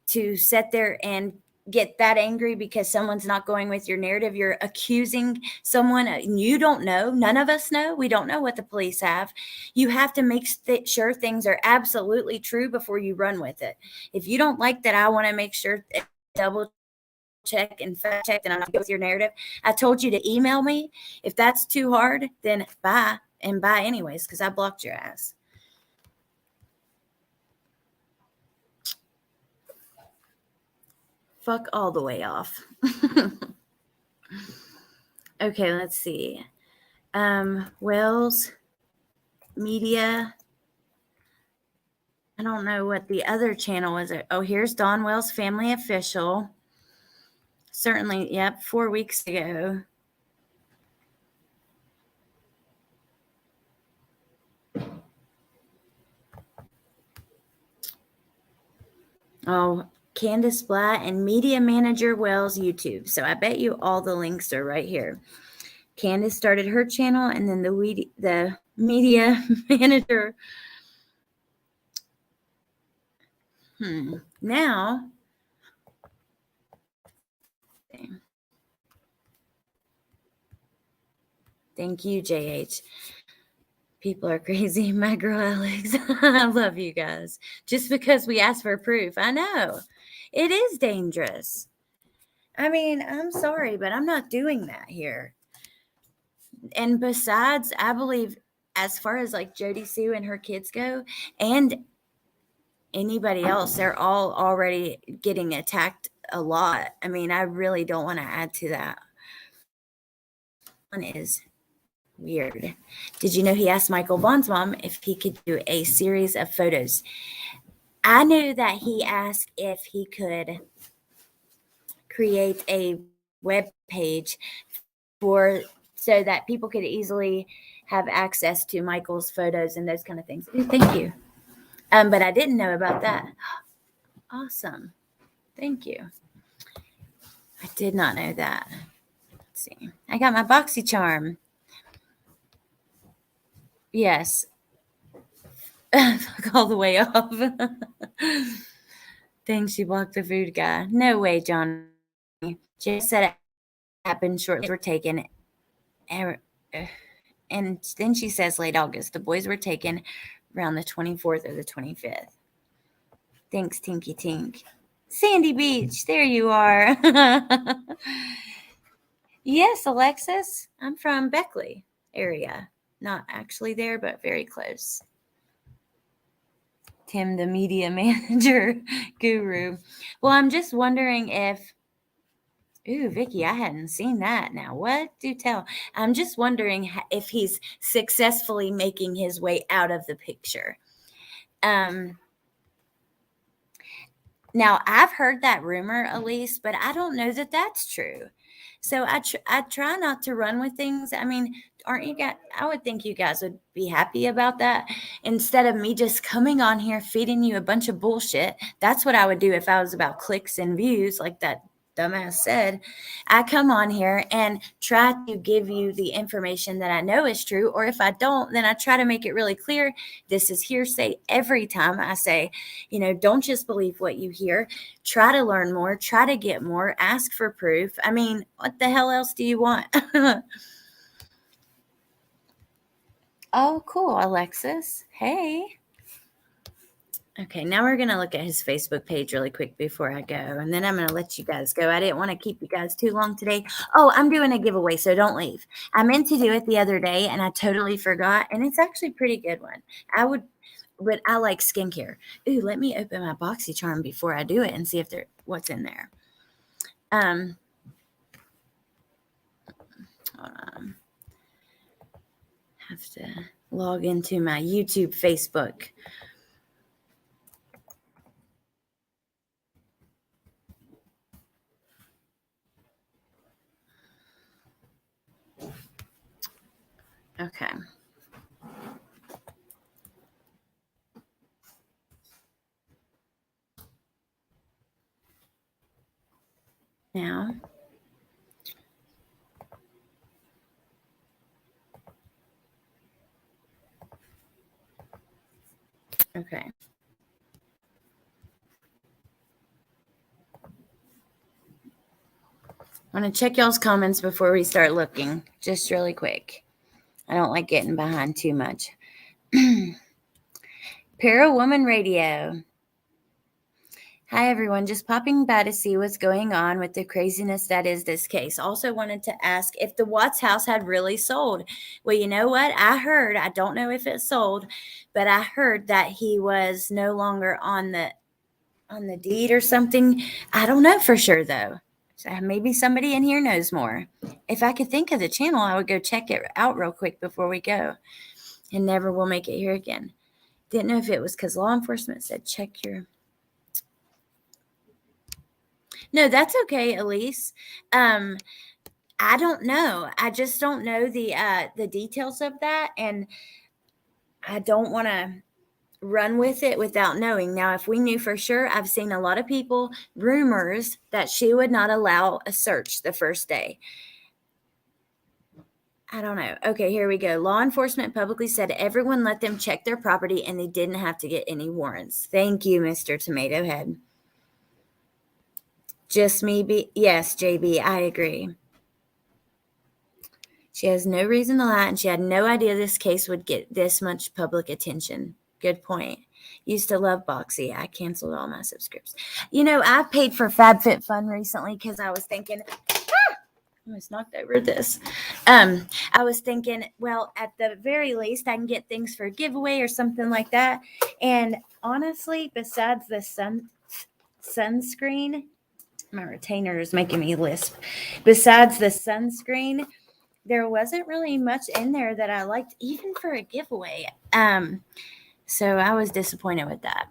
to sit there and get that angry because someone's not going with your narrative, you're accusing someone you don't know. None of us know. We don't know what the police have. You have to make sure things are absolutely true before you run with it. If you don't like that, I want to make sure double check and fact check and I'm not going with your narrative. I told you to email me. If that's too hard, then bye, and bye anyways, because I blocked your ass. Fuck all the way off. Okay, let's see. Wells Media. I don't know what the other channel was. Oh, here's Don Wells Family Official. Certainly, yep, 4 weeks ago. Oh, Candace Blatt and Media Manager Wells YouTube. So I bet you all the links are right here. Candace started her channel, and then the Media Manager. Now, thank you, JH. People are crazy. My girl Alex. I love you guys. Just because we ask for proof. I know. It is dangerous. I mean, I'm sorry, but I'm not doing that here. And besides, I believe as far as like Jody Sue and her kids go, and anybody else, they're all already getting attacked a lot. I mean, I really don't want to add to that. One is weird. Did you know he asked Michael Vaughn's mom if he could do a series of photos? I knew that he asked if he could create a web page so that people could easily have access to Michael's photos and those kind of things. Ooh, thank you. But I didn't know about that. Awesome. Thank you. I did not know that. Let's see. I got my BoxyCharm. Yes. Fuck all the way off. Thanks, she blocked the food guy. No way, Johnny. Just said it happened shortly. Were taken. And then she says late August. The boys were taken around the 24th or the 25th. Thanks, Tinky Tink. Sandy Beach, there you are. Yes, Alexis. I'm from Beckley area. Not actually there, but very close. Tim, the media manager guru. Well, I'm just wondering if... Ooh, Vicky, I hadn't seen that. Now, what? Do tell. I'm just wondering if he's successfully making his way out of the picture. Now, I've heard that rumor, Elise, but I don't know that that's true. So I try not to run with things. I mean, aren't you guys? I would think you guys would be happy about that instead of me just coming on here feeding you a bunch of bullshit. That's what I would do if I was about clicks and views, like that dumbass said. I come on here and try to give you the information that I know is true, or if I don't, then I try to make it really clear. This is hearsay. Every time I say, don't just believe what you hear. Try to learn more, try to get more, ask for proof. I mean, what the hell else do you want? Oh, cool, Alexis. Hey. Okay, now we're going to look at his Facebook page really quick before I go, and then I'm going to let you guys go. I didn't want to keep you guys too long today. Oh, I'm doing a giveaway, so don't leave. I meant to do it the other day, and I totally forgot, and it's actually a pretty good one. But I like skincare. Ooh, let me open my BoxyCharm before I do it and see if what's in there. Hold on. Have to log into my YouTube, Facebook. Okay. Now, okay. I want to check y'all's comments before we start looking, just really quick. I don't like getting behind too much. Para Woman Radio. Hi, everyone. Just popping by to see what's going on with the craziness that is this case. Also wanted to ask if the Watts house had really sold. Well, you know what? I don't know if it sold, but I heard that he was no longer on the deed or something. I don't know for sure, though. So maybe somebody in here knows more. If I could think of the channel, I would go check it out real quick before we go, and never will make it here again. Didn't know if it was because law enforcement said check your... No, that's okay, Elise. I don't know. I just don't know the details of that, and I don't want to run with it without knowing. Now, if we knew for sure, I've seen a lot of people, rumors that she would not allow a search the first day. I don't know. Okay, here we go. Law enforcement publicly said everyone let them check their property and they didn't have to get any warrants. Thank you, Mr. Tomato Head. Just me yes, JB, I agree. She has no reason to lie, and she had no idea this case would get this much public attention. Good point. Used to love Boxy. I canceled all my subscriptions. I paid for FabFitFun recently because I was thinking, I almost knocked over this. I was thinking, well, at the very least, I can get things for a giveaway or something like that. And honestly, besides the sunscreen, my retainer is making me lisp. Besides the sunscreen, there wasn't really much in there that I liked, even for a giveaway. So I was disappointed with that.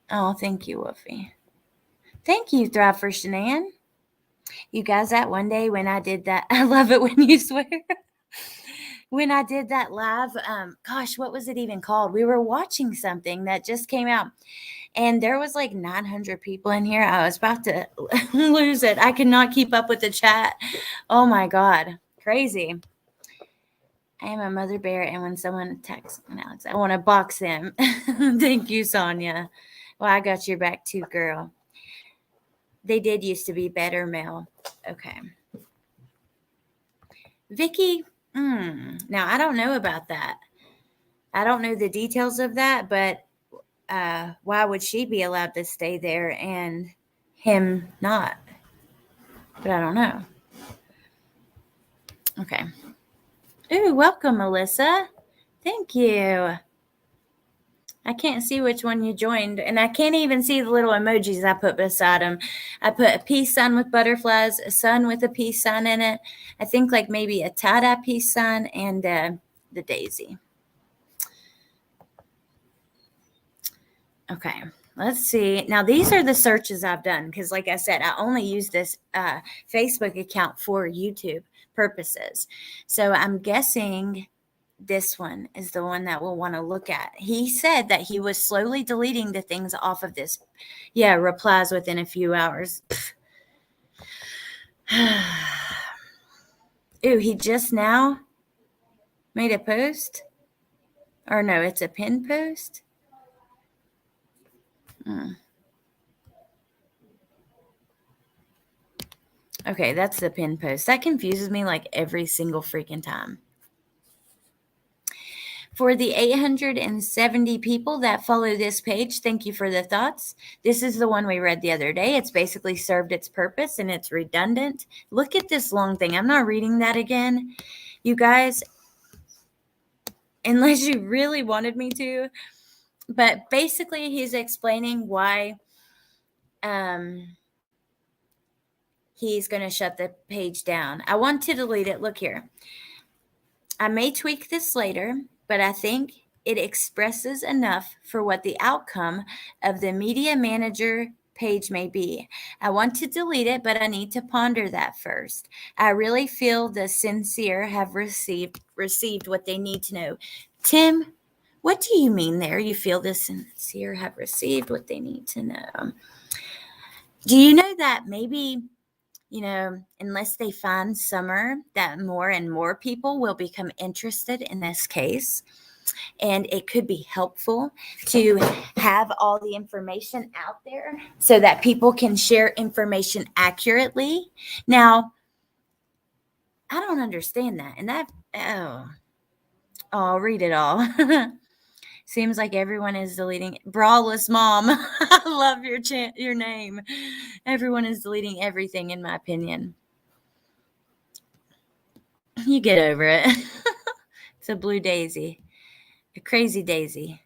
Oh, thank you, Woofy. Thank you, Thrive for Shanann. You guys, that one day when I did that, I love it when you swear. When I did that live, gosh, what was it even called? We were watching something that just came out. And there was like 900 people in here. I was about to lose it. I could not keep up with the chat. Oh, my God. Crazy. I am a mother bear, and when someone attacks Alex, I want to box them. Thank you, Sonia. Well, I got your back too, girl. They did used to be better, Mel. Okay. Vicky, now I don't know about that. I don't know the details of that, but why would she be allowed to stay there and him not? But I don't know. Okay. Ooh, welcome, Melissa. Thank you. I can't see which one you joined, and I can't even see the little emojis I put beside them. I put a peace sign with butterflies, a sun with a peace sign in it. I think like maybe a tie-dye peace sign, and the daisy. Okay, let's see. Now, these are the searches I've done because, like I said, I only use this Facebook account for YouTube purposes. So I'm guessing this one is the one that we'll want to look at. He said that he was slowly deleting the things off of this. Yeah, replies within a few hours. Ooh, he just now made a post. Or no, it's a pinned post. Okay, that's the pinned post. That confuses me like every single freaking time. For the 870 people that follow this page, thank you for the thoughts. This is the one we read the other day. It's basically served its purpose and it's redundant. Look at this long thing. I'm not reading that again. You guys, unless you really wanted me to. But basically, he's explaining why he's going to shut the page down. I want to delete it. Look here. I may tweak this later, but I think it expresses enough for what the outcome of the media manager page may be. I want to delete it, but I need to ponder that first. I really feel the sincere have received what they need to know. Tim, what do you mean there? You feel the sincere have received what they need to know. Do you know that maybe, unless they find Summer, that more and more people will become interested in this case? And it could be helpful to have all the information out there so that people can share information accurately. Now, I don't understand that. And I'll read it all. Seems like everyone is deleting. Brawless Mom. I love your name. Everyone is deleting everything, in my opinion. You get over it. It's a blue daisy. A crazy daisy.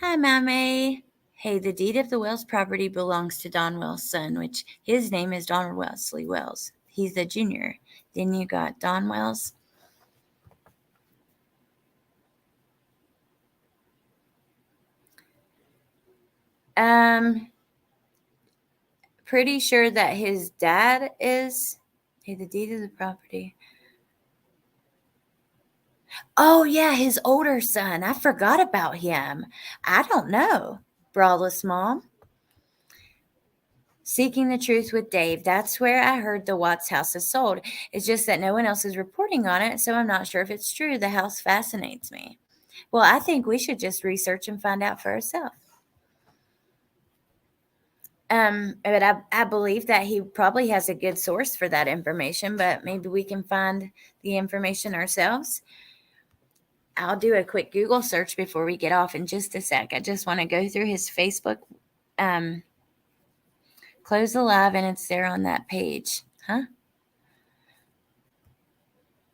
Hi, Mammy. Hey, the deed of the Wells property belongs to Don Wells' son, which his name is Don Wesley Wells. He's the junior. Then you got Don Wells. Pretty sure that his dad is. Hey, the deed of the property. Oh, yeah, his older son. I forgot about him. I don't know. Brawless Mom. Seeking the truth with Dave. That's where I heard the Watts house is sold. It's just that no one else is reporting on it, so I'm not sure if it's true. The house fascinates me. Well, I think we should just research and find out for ourselves. But I believe that he probably has a good source for that information, but maybe we can find the information ourselves. I'll do a quick Google search before we get off in just a sec. I just want to go through his Facebook. Close the live and it's there on that page. Huh?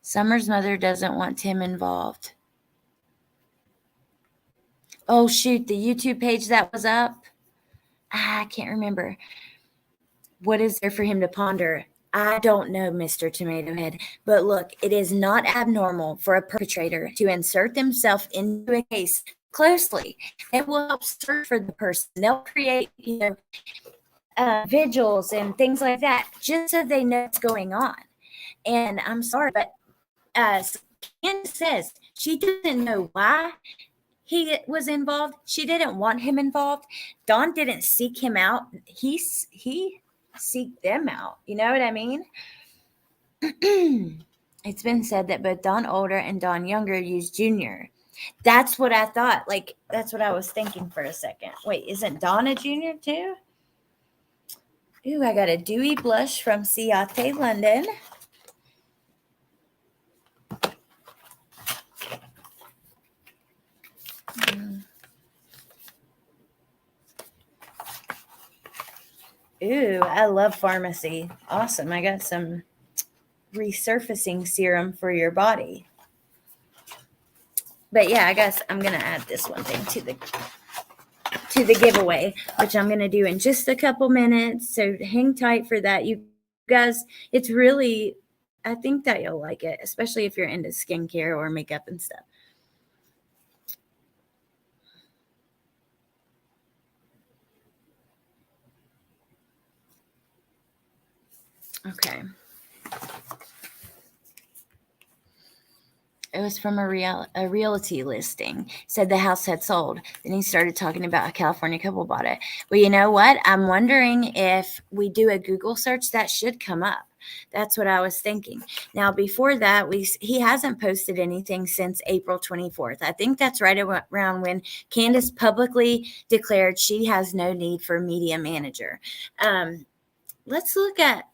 Summer's mother doesn't want Tim involved. Oh, shoot. The YouTube page that was up. I can't remember. What is there for him to ponder? I don't know, Mr. Tomato Head. But look, it is not abnormal for a perpetrator to insert themselves into a case closely. It will help search for the person. They'll create, vigils and things like that just so they know what's going on. And I'm sorry, but Candace says she doesn't know why he was involved. She didn't want him involved. Don didn't seek him out. He seeked them out. You know what I mean? It's been said that both Don Older and Don Younger used Junior. That's what I thought. Like, that's what I was thinking for a second. Wait, isn't Don a junior too? Ooh, I got a dewy blush from Ciate London. Ooh, I love pharmacy. Awesome. I got some resurfacing serum for your body. But yeah, I guess I'm going to add this one thing to the giveaway, which I'm going to do in just a couple minutes. So hang tight for that. You guys, it's really, I think that you'll like it, especially if you're into skincare or makeup and stuff. Okay. It was from a realty listing. Said the house had sold. Then he started talking about a California couple bought it. Well, you know what? I'm wondering if we do a Google search, that should come up. That's what I was thinking. Now, before that, he hasn't posted anything since April 24th. I think that's right around when Candace publicly declared she has no need for a media manager. Let's look at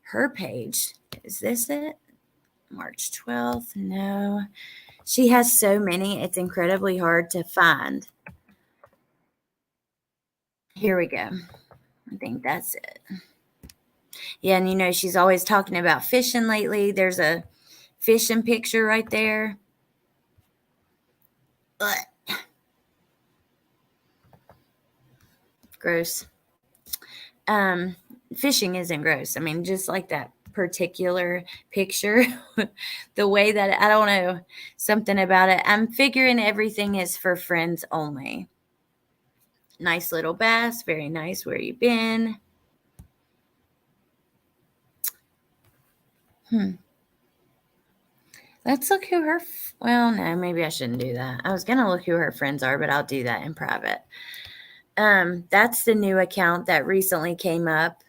her page. Is this it? March 12th. No, she has so many. It's incredibly hard to find. Here we go. I think that's it. Yeah, and you know, she's always talking about fishing lately. There's a fishing picture right there. Ugh. Gross. Fishing isn't gross. I mean, just like that particular picture, the way that, I don't know, something about it. I'm figuring everything is for friends only. Nice little bass, very nice. Where you been? Let's look who her, well, no, maybe I shouldn't do that. I was going to look who her friends are, but I'll do that in private. That's the new account that recently came up.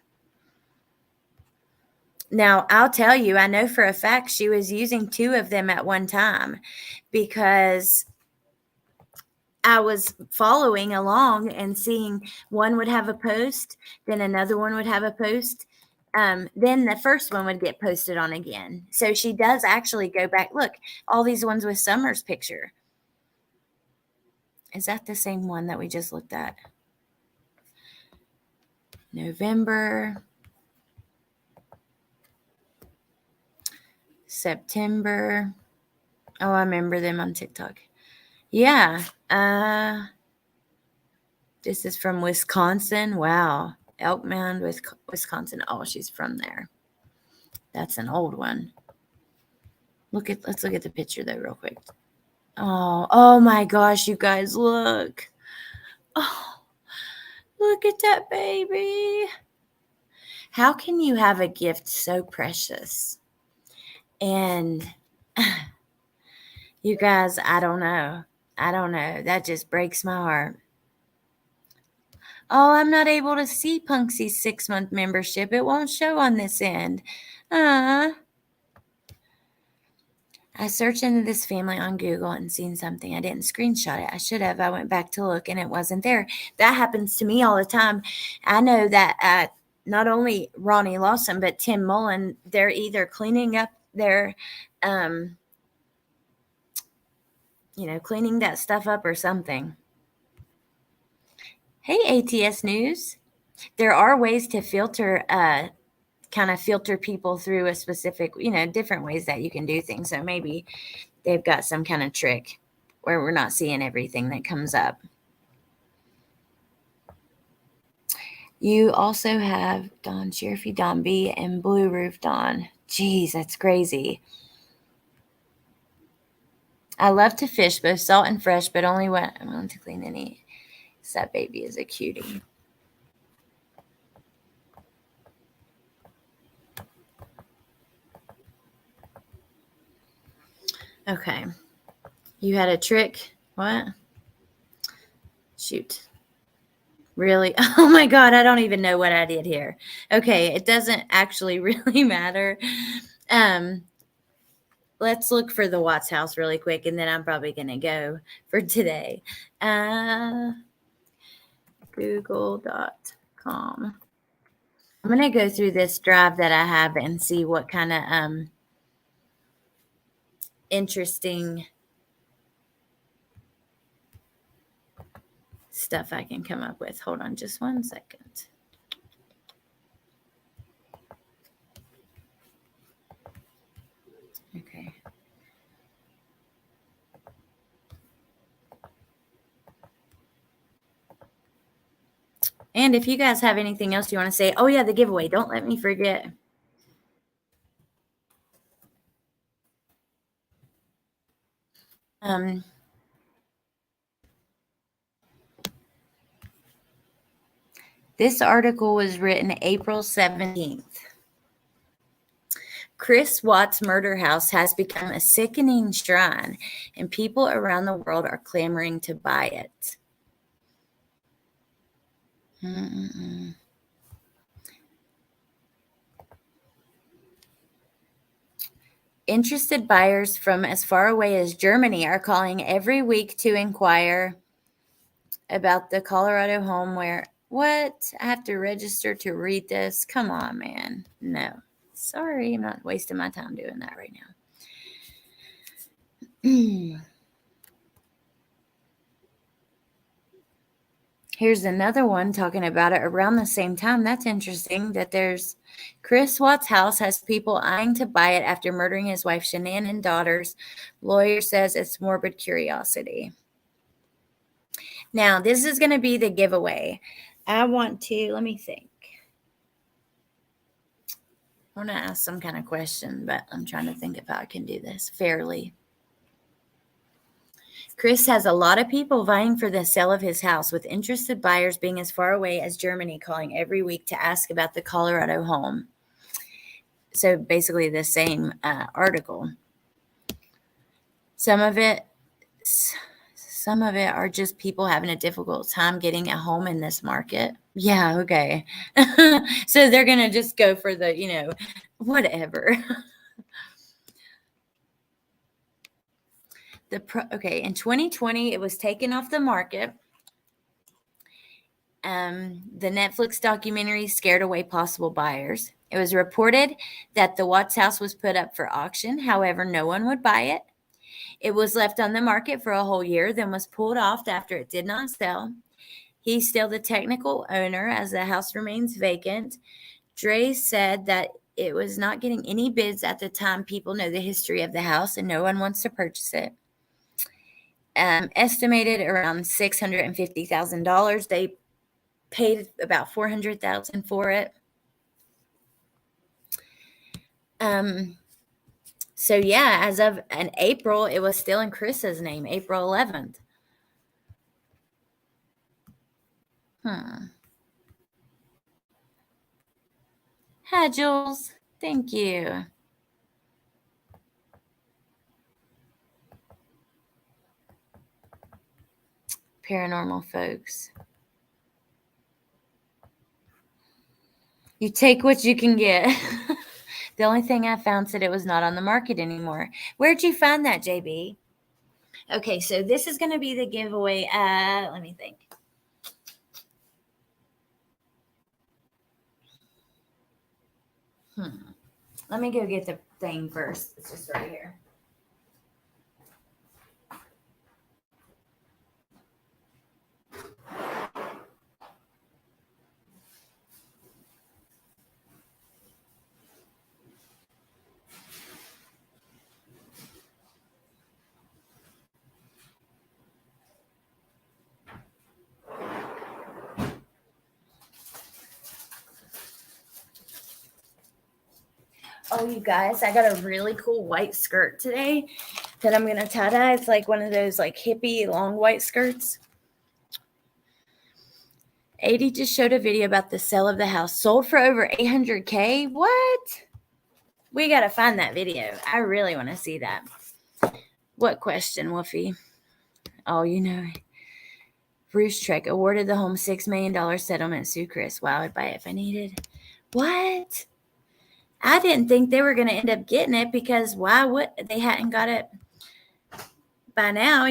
Now, I'll tell you, I know for a fact she was using 2 of them at one time because I was following along and seeing one would have a post, then another one would have a post. Then the first one would get posted on again. So she does actually go back. Look, all these ones with Summer's picture. Is that the same one that we just looked at? November. September. Oh, I remember them on TikTok. Yeah. This is from Wisconsin. Wow. Elk Mound, Wisconsin. Oh, she's from there. That's an old one. Let's look at the picture though real quick. Oh my gosh, you guys, look. Oh, look at that baby. How can you have a gift so precious? And you guys, I don't know. That just breaks my heart. Oh, I'm not able to see Punksy's 6-month membership. It won't show on this end. I searched into this family on Google and seen something. I didn't screenshot it. I should have. I went back to look and it wasn't there. That happens to me all the time. I know that not only Ronnie Lawson, but Tim Mullen, they're either cleaning up their, cleaning that stuff up or something. Hey, ATS News. There are ways to filter people through a specific, different ways that you can do things. So maybe they've got some kind of trick where we're not seeing everything that comes up. You also have Don Sheriffy, Don B, and Blue Roof Don. Jeez, that's crazy. I love to fish, both salt and fresh, but only when I want to clean and eat. So that baby is a cutie. Okay. You had a trick. What? Shoot. Really? Oh my God. I don't even know what I did here. Okay. It doesn't actually really matter. Let's look for the Watts house really quick, and then I'm probably going to go for today. Google.com. I'm going to go through this drive that I have and see what kind of interesting stuff I can come up with. Hold on just 1 second. Okay. And if you guys have anything else you want to say, oh yeah, the giveaway. Don't let me forget. This article was written April 17th. Chris Watts' murder house has become a sickening shrine, and people around the world are clamoring to buy it. Interested buyers from as far away as Germany are calling every week to inquire about the Colorado home where... What? I have to register to read this? Come on, man. No. Sorry, I'm not wasting my time doing that right now. Here's another one talking about it around the same time. That's interesting that there's... Chris Watts' house has people eyeing to buy it after murdering his wife, Shanann, and daughters. Lawyer says it's morbid curiosity. Now, this is going to be the giveaway. I want to... Let me think. I want to ask some kind of question, but I'm trying to think if I can do this fairly. Chris has a lot of people vying for the sale of his house, with interested buyers being as far away as Germany calling every week to ask about the Colorado home. So basically the same article. Some of it are just people having a difficult time getting a home in this market. Yeah, okay. So they're going to just go for the, whatever. Okay, in 2020, it was taken off the market. The Netflix documentary scared away possible buyers. It was reported that the Watts house was put up for auction. However, no one would buy it. It was left on the market for a whole year, then was pulled off after it did not sell. He's still the technical owner as the house remains vacant. Dre said that it was not getting any bids at the time. People know the history of the house and no one wants to purchase it. Estimated around $650,000. They paid about $400,000 for it. So yeah, as of in April, it was still in Chris's name, April 11th. Hi, Jules. Thank you. Paranormal folks. You take what you can get. The only thing I found said it was not on the market anymore. Where'd you find that, JB? Okay, so this is going to be the giveaway. Let me think. Let me go get the thing first. It's just right here. Oh, you guys, I got a really cool white skirt today that I'm going to tie-dye. It's like one of those like hippie long white skirts. 80 just showed a video about the sale of the house. Sold for over $800K. What? We got to find that video. I really want to see that. What question, Woofy? Oh, Bruce Trek awarded the home $6 million settlement. Sue Chris. Wow, I'd buy it if I needed. What? I didn't think they were going to end up getting it because why would they hadn't got it by now,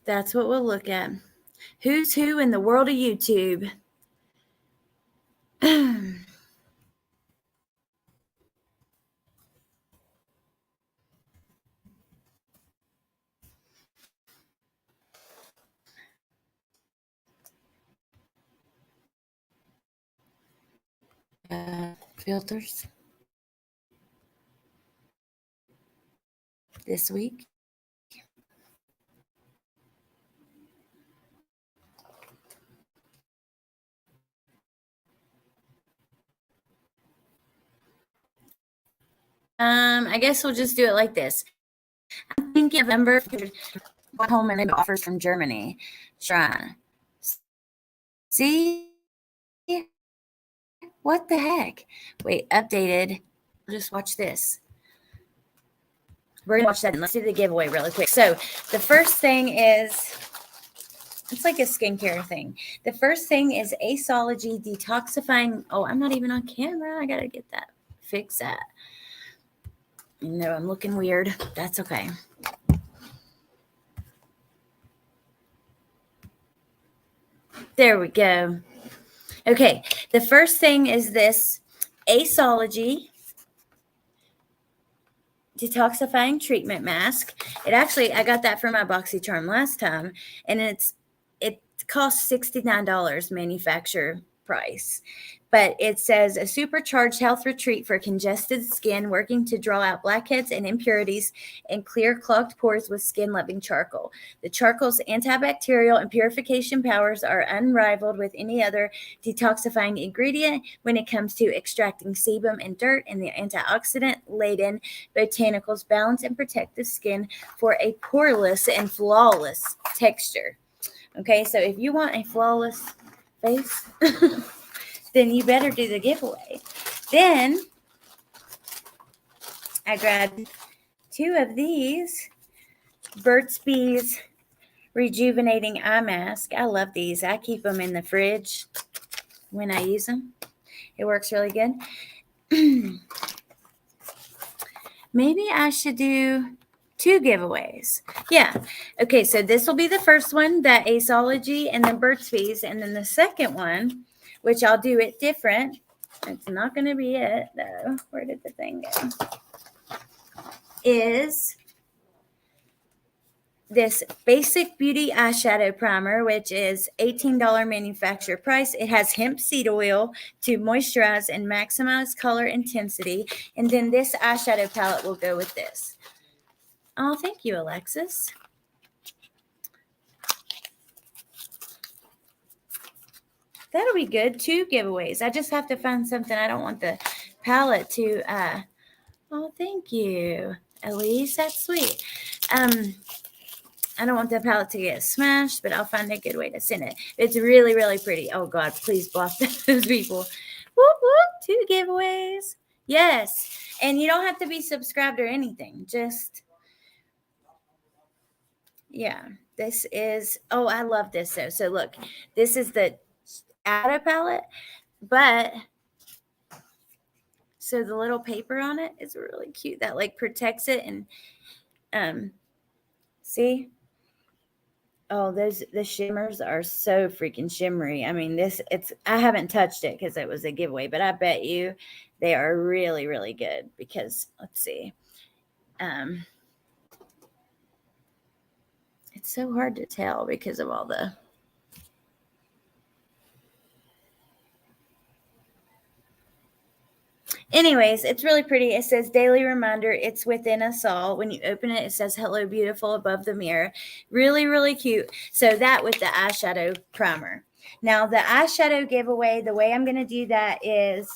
That's what we'll look at. Who's who in the world of YouTube? Filters this week. I guess we'll just do it like this. I'm thinking November home and offers from Germany. Shrine. See? What the heck? Wait, updated. Just watch this. We're gonna watch that and let's do the giveaway really quick. So the first thing is, it's like a skincare thing. The first thing is Aceology detoxifying. Oh, I'm not even on camera. I gotta get that. Fix that. You know, I'm looking weird. That's okay. There we go. Okay, the first thing is this Aceology detoxifying treatment mask. It actually, I got that for my BoxyCharm last time, and it costs $69 manufacturer price. But it says a supercharged health retreat for congested skin, working to draw out blackheads and impurities and clear clogged pores with skin-loving charcoal. The charcoal's antibacterial and purification powers are unrivaled with any other detoxifying ingredient when it comes to extracting sebum and dirt, and the antioxidant-laden botanicals balance and protect the skin for a poreless and flawless texture. Okay, so if you want a flawless face, then you better do the giveaway. Then I grabbed 2 of these Burt's Bees Rejuvenating Eye Mask. I love these. I keep them in the fridge when I use them. It works really good. Maybe I should do 2 giveaways. Yeah. Okay, so this will be the first one, that Aceology and then Burt's Bees. And then the second one, which I'll do it different. It's not going to be it, though. Where did the thing go? Is this Basic Beauty Eyeshadow Primer, which is $18 manufacturer price. It has hemp seed oil to moisturize and maximize color intensity. And then this eyeshadow palette will go with this. Oh, thank you, Alexis. That'll be good. 2 giveaways. I just have to find something. I don't want the palette to, oh, thank you, Elise. That's sweet. I don't want the palette to get smashed, but I'll find a good way to send it. It's really, really pretty. Oh, God, please block those people. Whoop, whoop, 2 giveaways. Yes. And you don't have to be subscribed or anything. Just, yeah. This is, oh, I love this, though. So, look, this is the shadow palette, but so the little paper on it is really cute. That like protects it, and see, oh, the shimmers are so freaking shimmery. I mean, I haven't touched it because it was a giveaway, but I bet you they are really, really good. Because let's see, it's so hard to tell because of all the. Anyways, it's really pretty. It says daily reminder. It's within us all. When you open it, it says hello, beautiful above the mirror. Really, really cute. So that with the eyeshadow primer. Now the eyeshadow giveaway, the way I'm going to do that is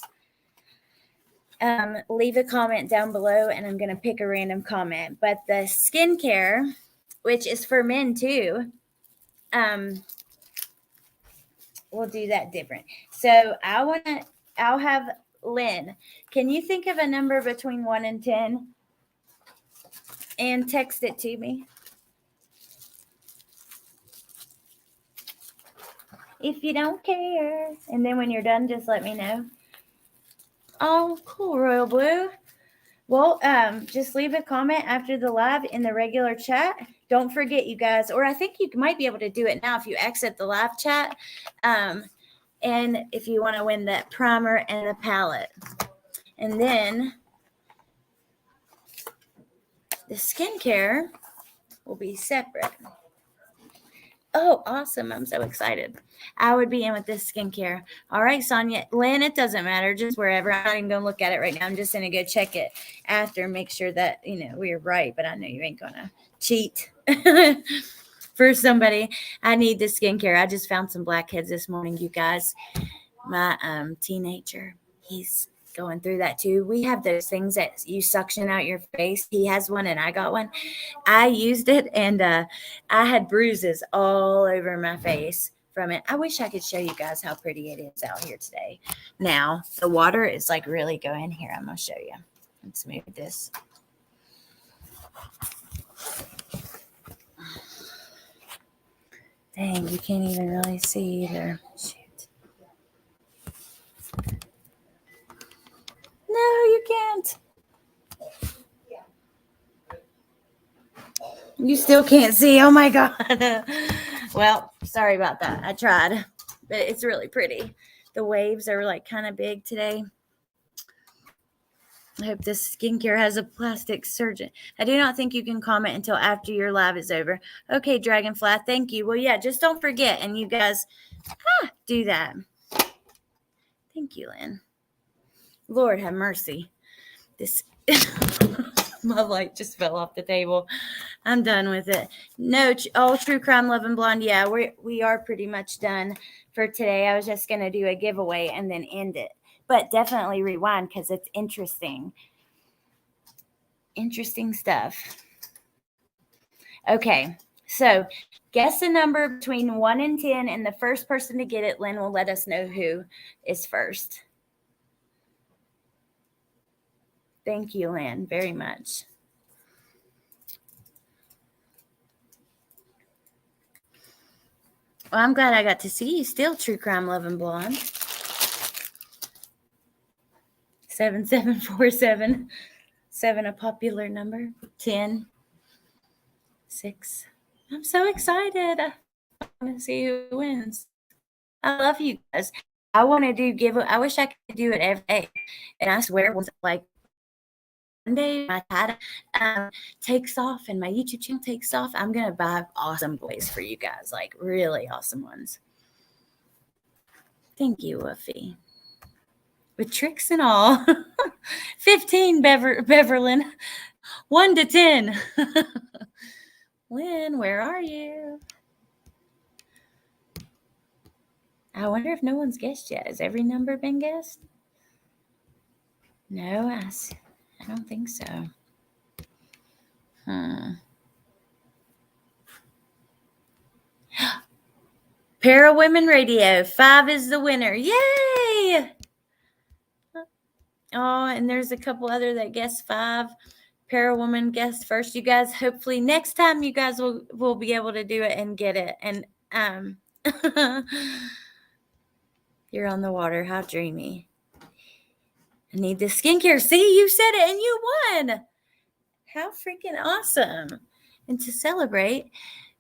leave a comment down below and I'm going to pick a random comment. But the skincare, which is for men too, we'll do that different. So I'll have Lynn, can you think of a number between 1 and 10 and text it to me? If you don't care. And then when you're done, just let me know. Oh, cool, Royal Blue. Well, just leave a comment after the live in the regular chat. Don't forget, you guys, or I think you might be able to do it now if you exit the live chat. And if you want to win that primer and the palette. And then the skincare will be separate. Oh, awesome. I'm so excited. I would be in with this skincare. All right, Sonia. Lynn, it doesn't matter. Just wherever. I'm not even going to look at it right now. I'm just going to go check it after and make sure that, we're right. But I know you ain't going to cheat for somebody. I need the skincare. I just found some blackheads this morning, you guys. My teenager, he's going through that too. We have those things that you suction out your face. He has one and I got one. I used it and I had bruises all over my face from it. I wish I could show you guys how pretty it is out here today. Now, the water is like really going here. I'm going to show you. Let's move this. Dang, you can't even really see either. Shoot. No, you can't. You still can't see. Oh my God. Well, sorry about that. I tried, but it's really pretty. The waves are like kind of big today. I hope this skincare has a plastic surgeon. I do not think you can comment until after your live is over. Okay, Dragonfly, thank you. Well, yeah, just don't forget. And you guys do that. Thank you, Lynn. Lord have mercy. This my light just fell off the table. I'm done with it. No, True Crime Love and Blonde. Yeah, we are pretty much done for today. I was just going to do a giveaway and then end it. But definitely rewind because it's interesting. Interesting stuff. Okay, so guess a number between 1 and 10, and the first person to get it, Lynn will let us know who is first. Thank you, Lynn, very much. Well, I'm glad I got to see you still, True Crime Love and Blonde. 7747. 7, a popular number. 10. 6. I'm so excited. I want to see who wins. I love you guys. I want to do I wish I could do it every day. And I swear, once like one day my dad takes off and my YouTube channel takes off, I'm going to buy awesome toys for you guys. Like really awesome ones. Thank you, Woofy. With tricks and all. 15, Beverlyn. 1 to 10. Lynn, where are you? I wonder if no one's guessed yet. Has every number been guessed? No, I don't think so. Para Women Radio. 5 is the winner. Yay! Oh, and there's a couple other that guessed 5. Para Woman guessed first. You guys, hopefully next time you guys will be able to do it and get it. And you're on the water. How dreamy. I need the skincare. See, you said it and you won. How freaking awesome. And to celebrate,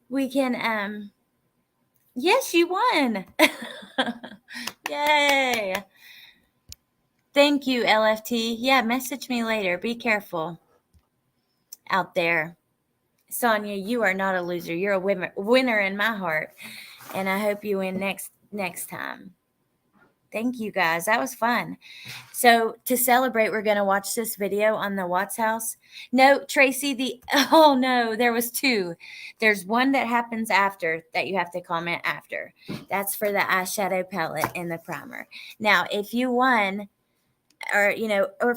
we can, yes, you won. Yay. Thank you, LFT. Yeah, message me later. Be careful out there. Sonia, you are not a loser. You're a winner in my heart. And I hope you win next time. Thank you, guys. That was fun. So to celebrate, we're going to watch this video on the Watts house. No, Tracy, oh no, there was 2. There's one that happens after that you have to comment after. That's for the eyeshadow palette and the primer. Now, if you won or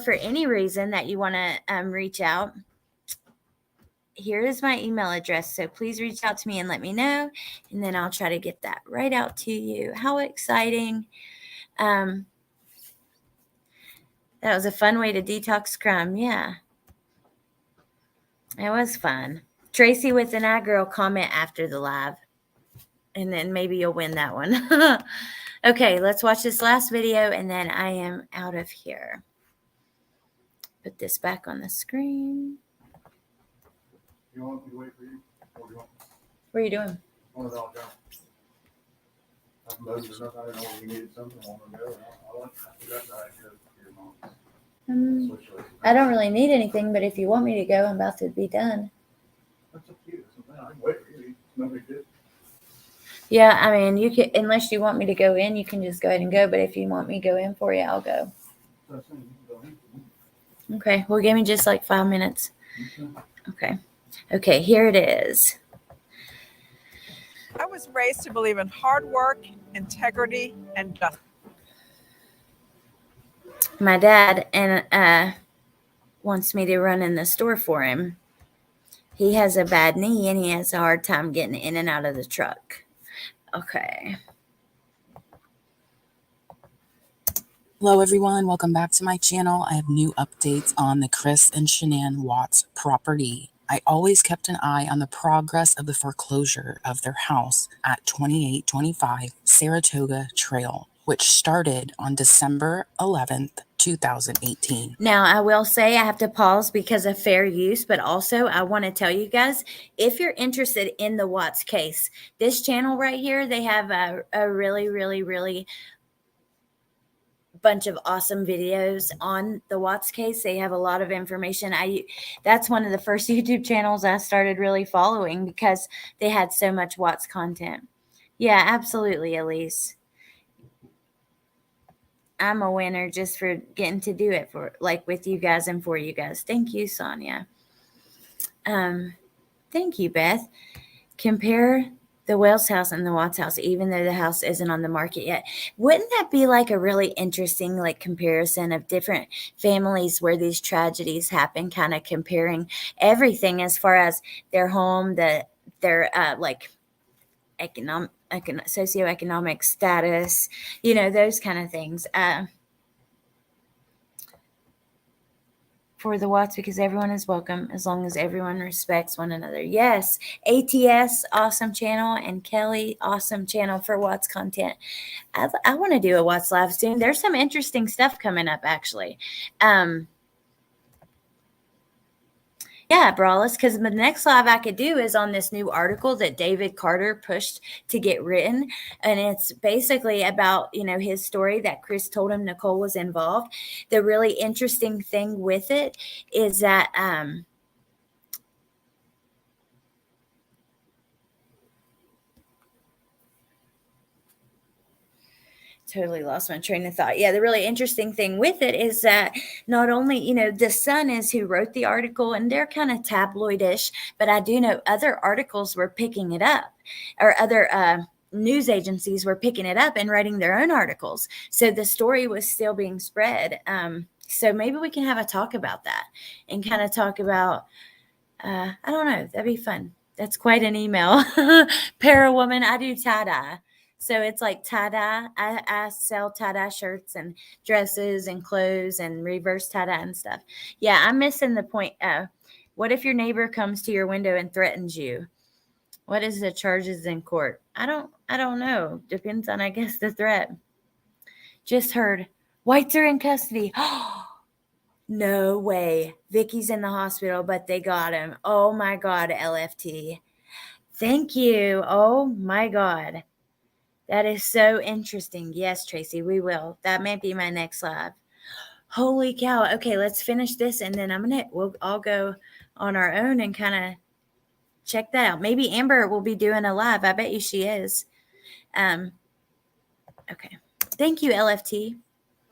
for any reason that you want to reach out, here is my email address. So please reach out to me and let me know. And then I'll try to get that right out to you. How exciting. That was a fun way to detox crime. Yeah. It was fun. Tracy with an eye girl, comment after the live. And then maybe you'll win that one. Okay, let's watch this last video and then I am out of here. Put this back on the screen. You want me to wait for you? Or do you want? What are you doing? I want it all gone. I'm loaded enough. I didn't know we needed something. I want to go. I forgot that I had to go to your mom. I don't really need anything, but if you want me to go, I'm about to be done. That's up to you. I can wait for you. It's no big deal. Yeah, I mean, you can, unless you want me to go in, you can just go ahead and go. But if you want me to go in for you, I'll go. Okay, well, give me just like 5 minutes. Okay, here it is. I was raised to believe in hard work, integrity, and justice. my dad and wants me to run in the store for him. He has a bad knee and he has a hard time getting in and out of the truck. Okay. Hello everyone, welcome back to my channel. I have new updates on the Chris and Shanann Watts property. I always kept an eye on the progress of the foreclosure of their house at 2825 Saratoga Trail, which started on December 11th, 2018. Now, I will say I have to pause because of fair use, but also I want to tell you guys, if you're interested in the Watts case, this channel right here, they have a really, really, really bunch of awesome videos on the Watts case. They have a lot of information. That's one of the first YouTube channels I started really following because they had so much Watts content. Yeah, absolutely, Elise. I'm a winner just for getting to do it for with you guys and for you guys. Thank you, Sonia. Thank you, Beth. Compare the Wells house and the Watts house, even though the house isn't on the market yet. Wouldn't that be like a really interesting comparison of different families where these tragedies happen, kind of comparing everything as far as their home, their socioeconomic status, those kind of things. For the Watts, because everyone is welcome as long as everyone respects one another. Yes, ATS, awesome channel, and Kelly, awesome channel for Watts content. I want to do a Watts live soon. There's some interesting stuff coming up, actually. Yeah, Brawless, because the next live I could do is on this new article that David Carter pushed to get written. And it's basically about, his story that Chris told him Nicole was involved. The really interesting thing with it is that totally lost my train of thought. Yeah, the really interesting thing with it is that not only, the Sun is who wrote the article, and they're kind of tabloidish, but I do know other articles were picking it up, or other news agencies were picking it up and writing their own articles. So the story was still being spread. So maybe we can have a talk about that and kind of talk about, I don't know, that'd be fun. That's quite an email. Parawoman, I do tie-dye. So it's like tie-dye. I sell tie-dye shirts and dresses and clothes and reverse tie-dye and stuff. Yeah, I'm missing the point. What if your neighbor comes to your window and threatens you? What is the charges in court? I don't know. Depends on, I guess, the threat. Just heard Whites are in custody. No way. Vicky's in the hospital, but they got him. Oh my God, LFT. Thank you. Oh my God. That is so interesting. Yes, Tracy, we will. That may be my next live. Holy cow. Okay, let's finish this and then we'll all go on our own and kind of check that out. Maybe Amber will be doing a live. I bet you she is. Okay. Thank you, LFT.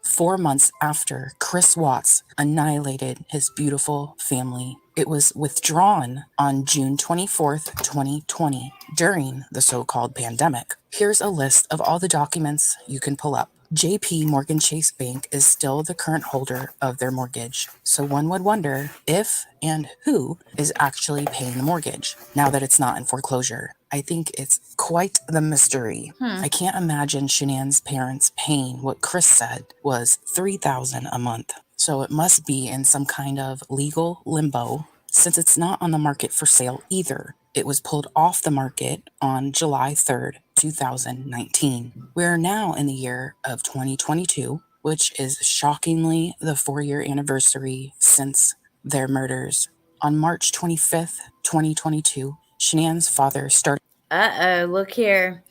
4 months after Chris Watts annihilated his beautiful family, it was withdrawn on June 24th, 2020, during the so-called pandemic. Here's a list of all the documents you can pull up. JP Morgan Chase Bank is still the current holder of their mortgage, so one would wonder if and who is actually paying the mortgage now that it's not in foreclosure. I think it's quite the mystery. I can't imagine Shanann's parents paying what Chris said was $3,000 a month. So it must be in some kind of legal limbo since it's not on the market for sale either. It was pulled off the market on July 3rd, 2019. We're now in the year of 2022, which is shockingly the 4-year anniversary since their murders. On March 25th, 2022, Shanann's father started. Look here.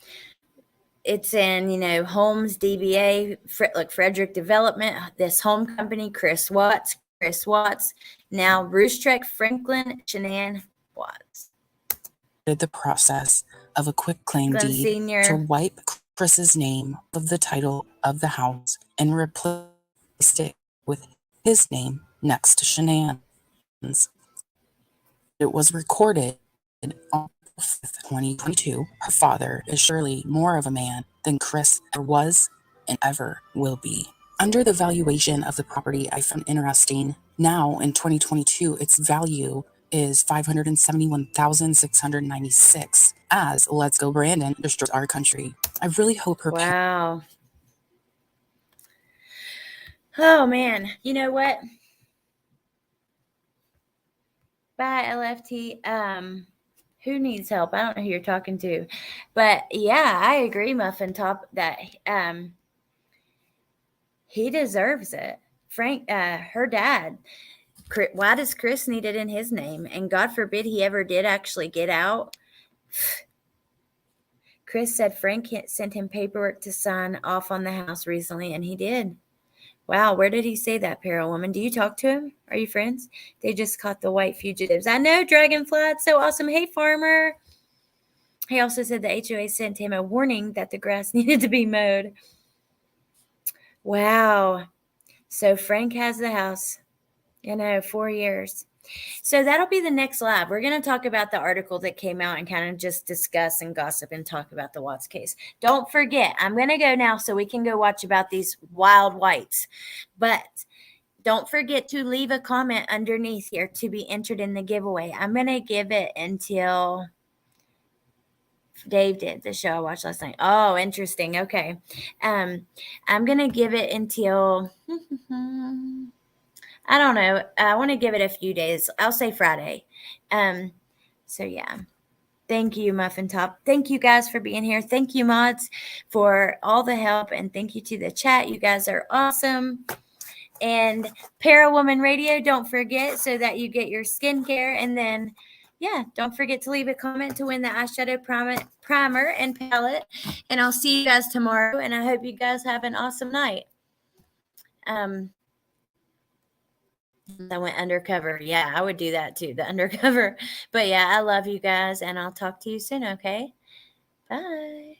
It's in, Holmes, DBA, Frederick Development, this home company, Chris Watts, now Roostrek, Franklin, Shanann Watts. The process of a quick claim Glenn deed Sr. to wipe Chris's name of the title of the house and replace it with his name next to Shanann's. It was recorded on 2022. Her father is surely more of a man than Chris ever was and ever will be. Under the valuation of the property, I found interesting. Now in 2022, its value is $571,696 as Let's Go Brandon destroys our country. I really hope her Wow. Oh man, you know what? Bye, LFT. Who needs help? I don't know who you're talking to, but yeah, I agree, Muffin Top, that he deserves it. Frank, her dad. Why does Chris need it in his name? And God forbid he ever did actually get out. Chris said Frank sent him paperwork to sign off on the house recently, and he did. Wow, where did he say that, Peril Woman? Do you talk to him? Are you friends? They just caught the white fugitives. I know, Dragonfly. It's so awesome. Hey, Farmer. He also said the HOA sent him a warning that the grass needed to be mowed. Wow. So Frank has the house. 4 years. So that'll be the next live. We're going to talk about the article that came out and kind of just discuss and gossip and talk about the Watts case. Don't forget, I'm going to go now so we can go watch about these wild whites. But don't forget to leave a comment underneath here to be entered in the giveaway. I'm going to give it until Dave did the show I watched last night. Oh, interesting. Okay. I'm going to give it until... I don't know. I want to give it a few days. I'll say Friday. So yeah. Thank you, Muffin Top. Thank you guys for being here. Thank you, mods, for all the help. And thank you to the chat. You guys are awesome. And Parawoman Radio, don't forget, so that you get your skincare. And then, yeah, don't forget to leave a comment to win the eyeshadow primer and palette. And I'll see you guys tomorrow. And I hope you guys have an awesome night. I went undercover. Yeah, I would do that too, the undercover. But yeah, I love you guys, and I'll talk to you soon, okay? Bye.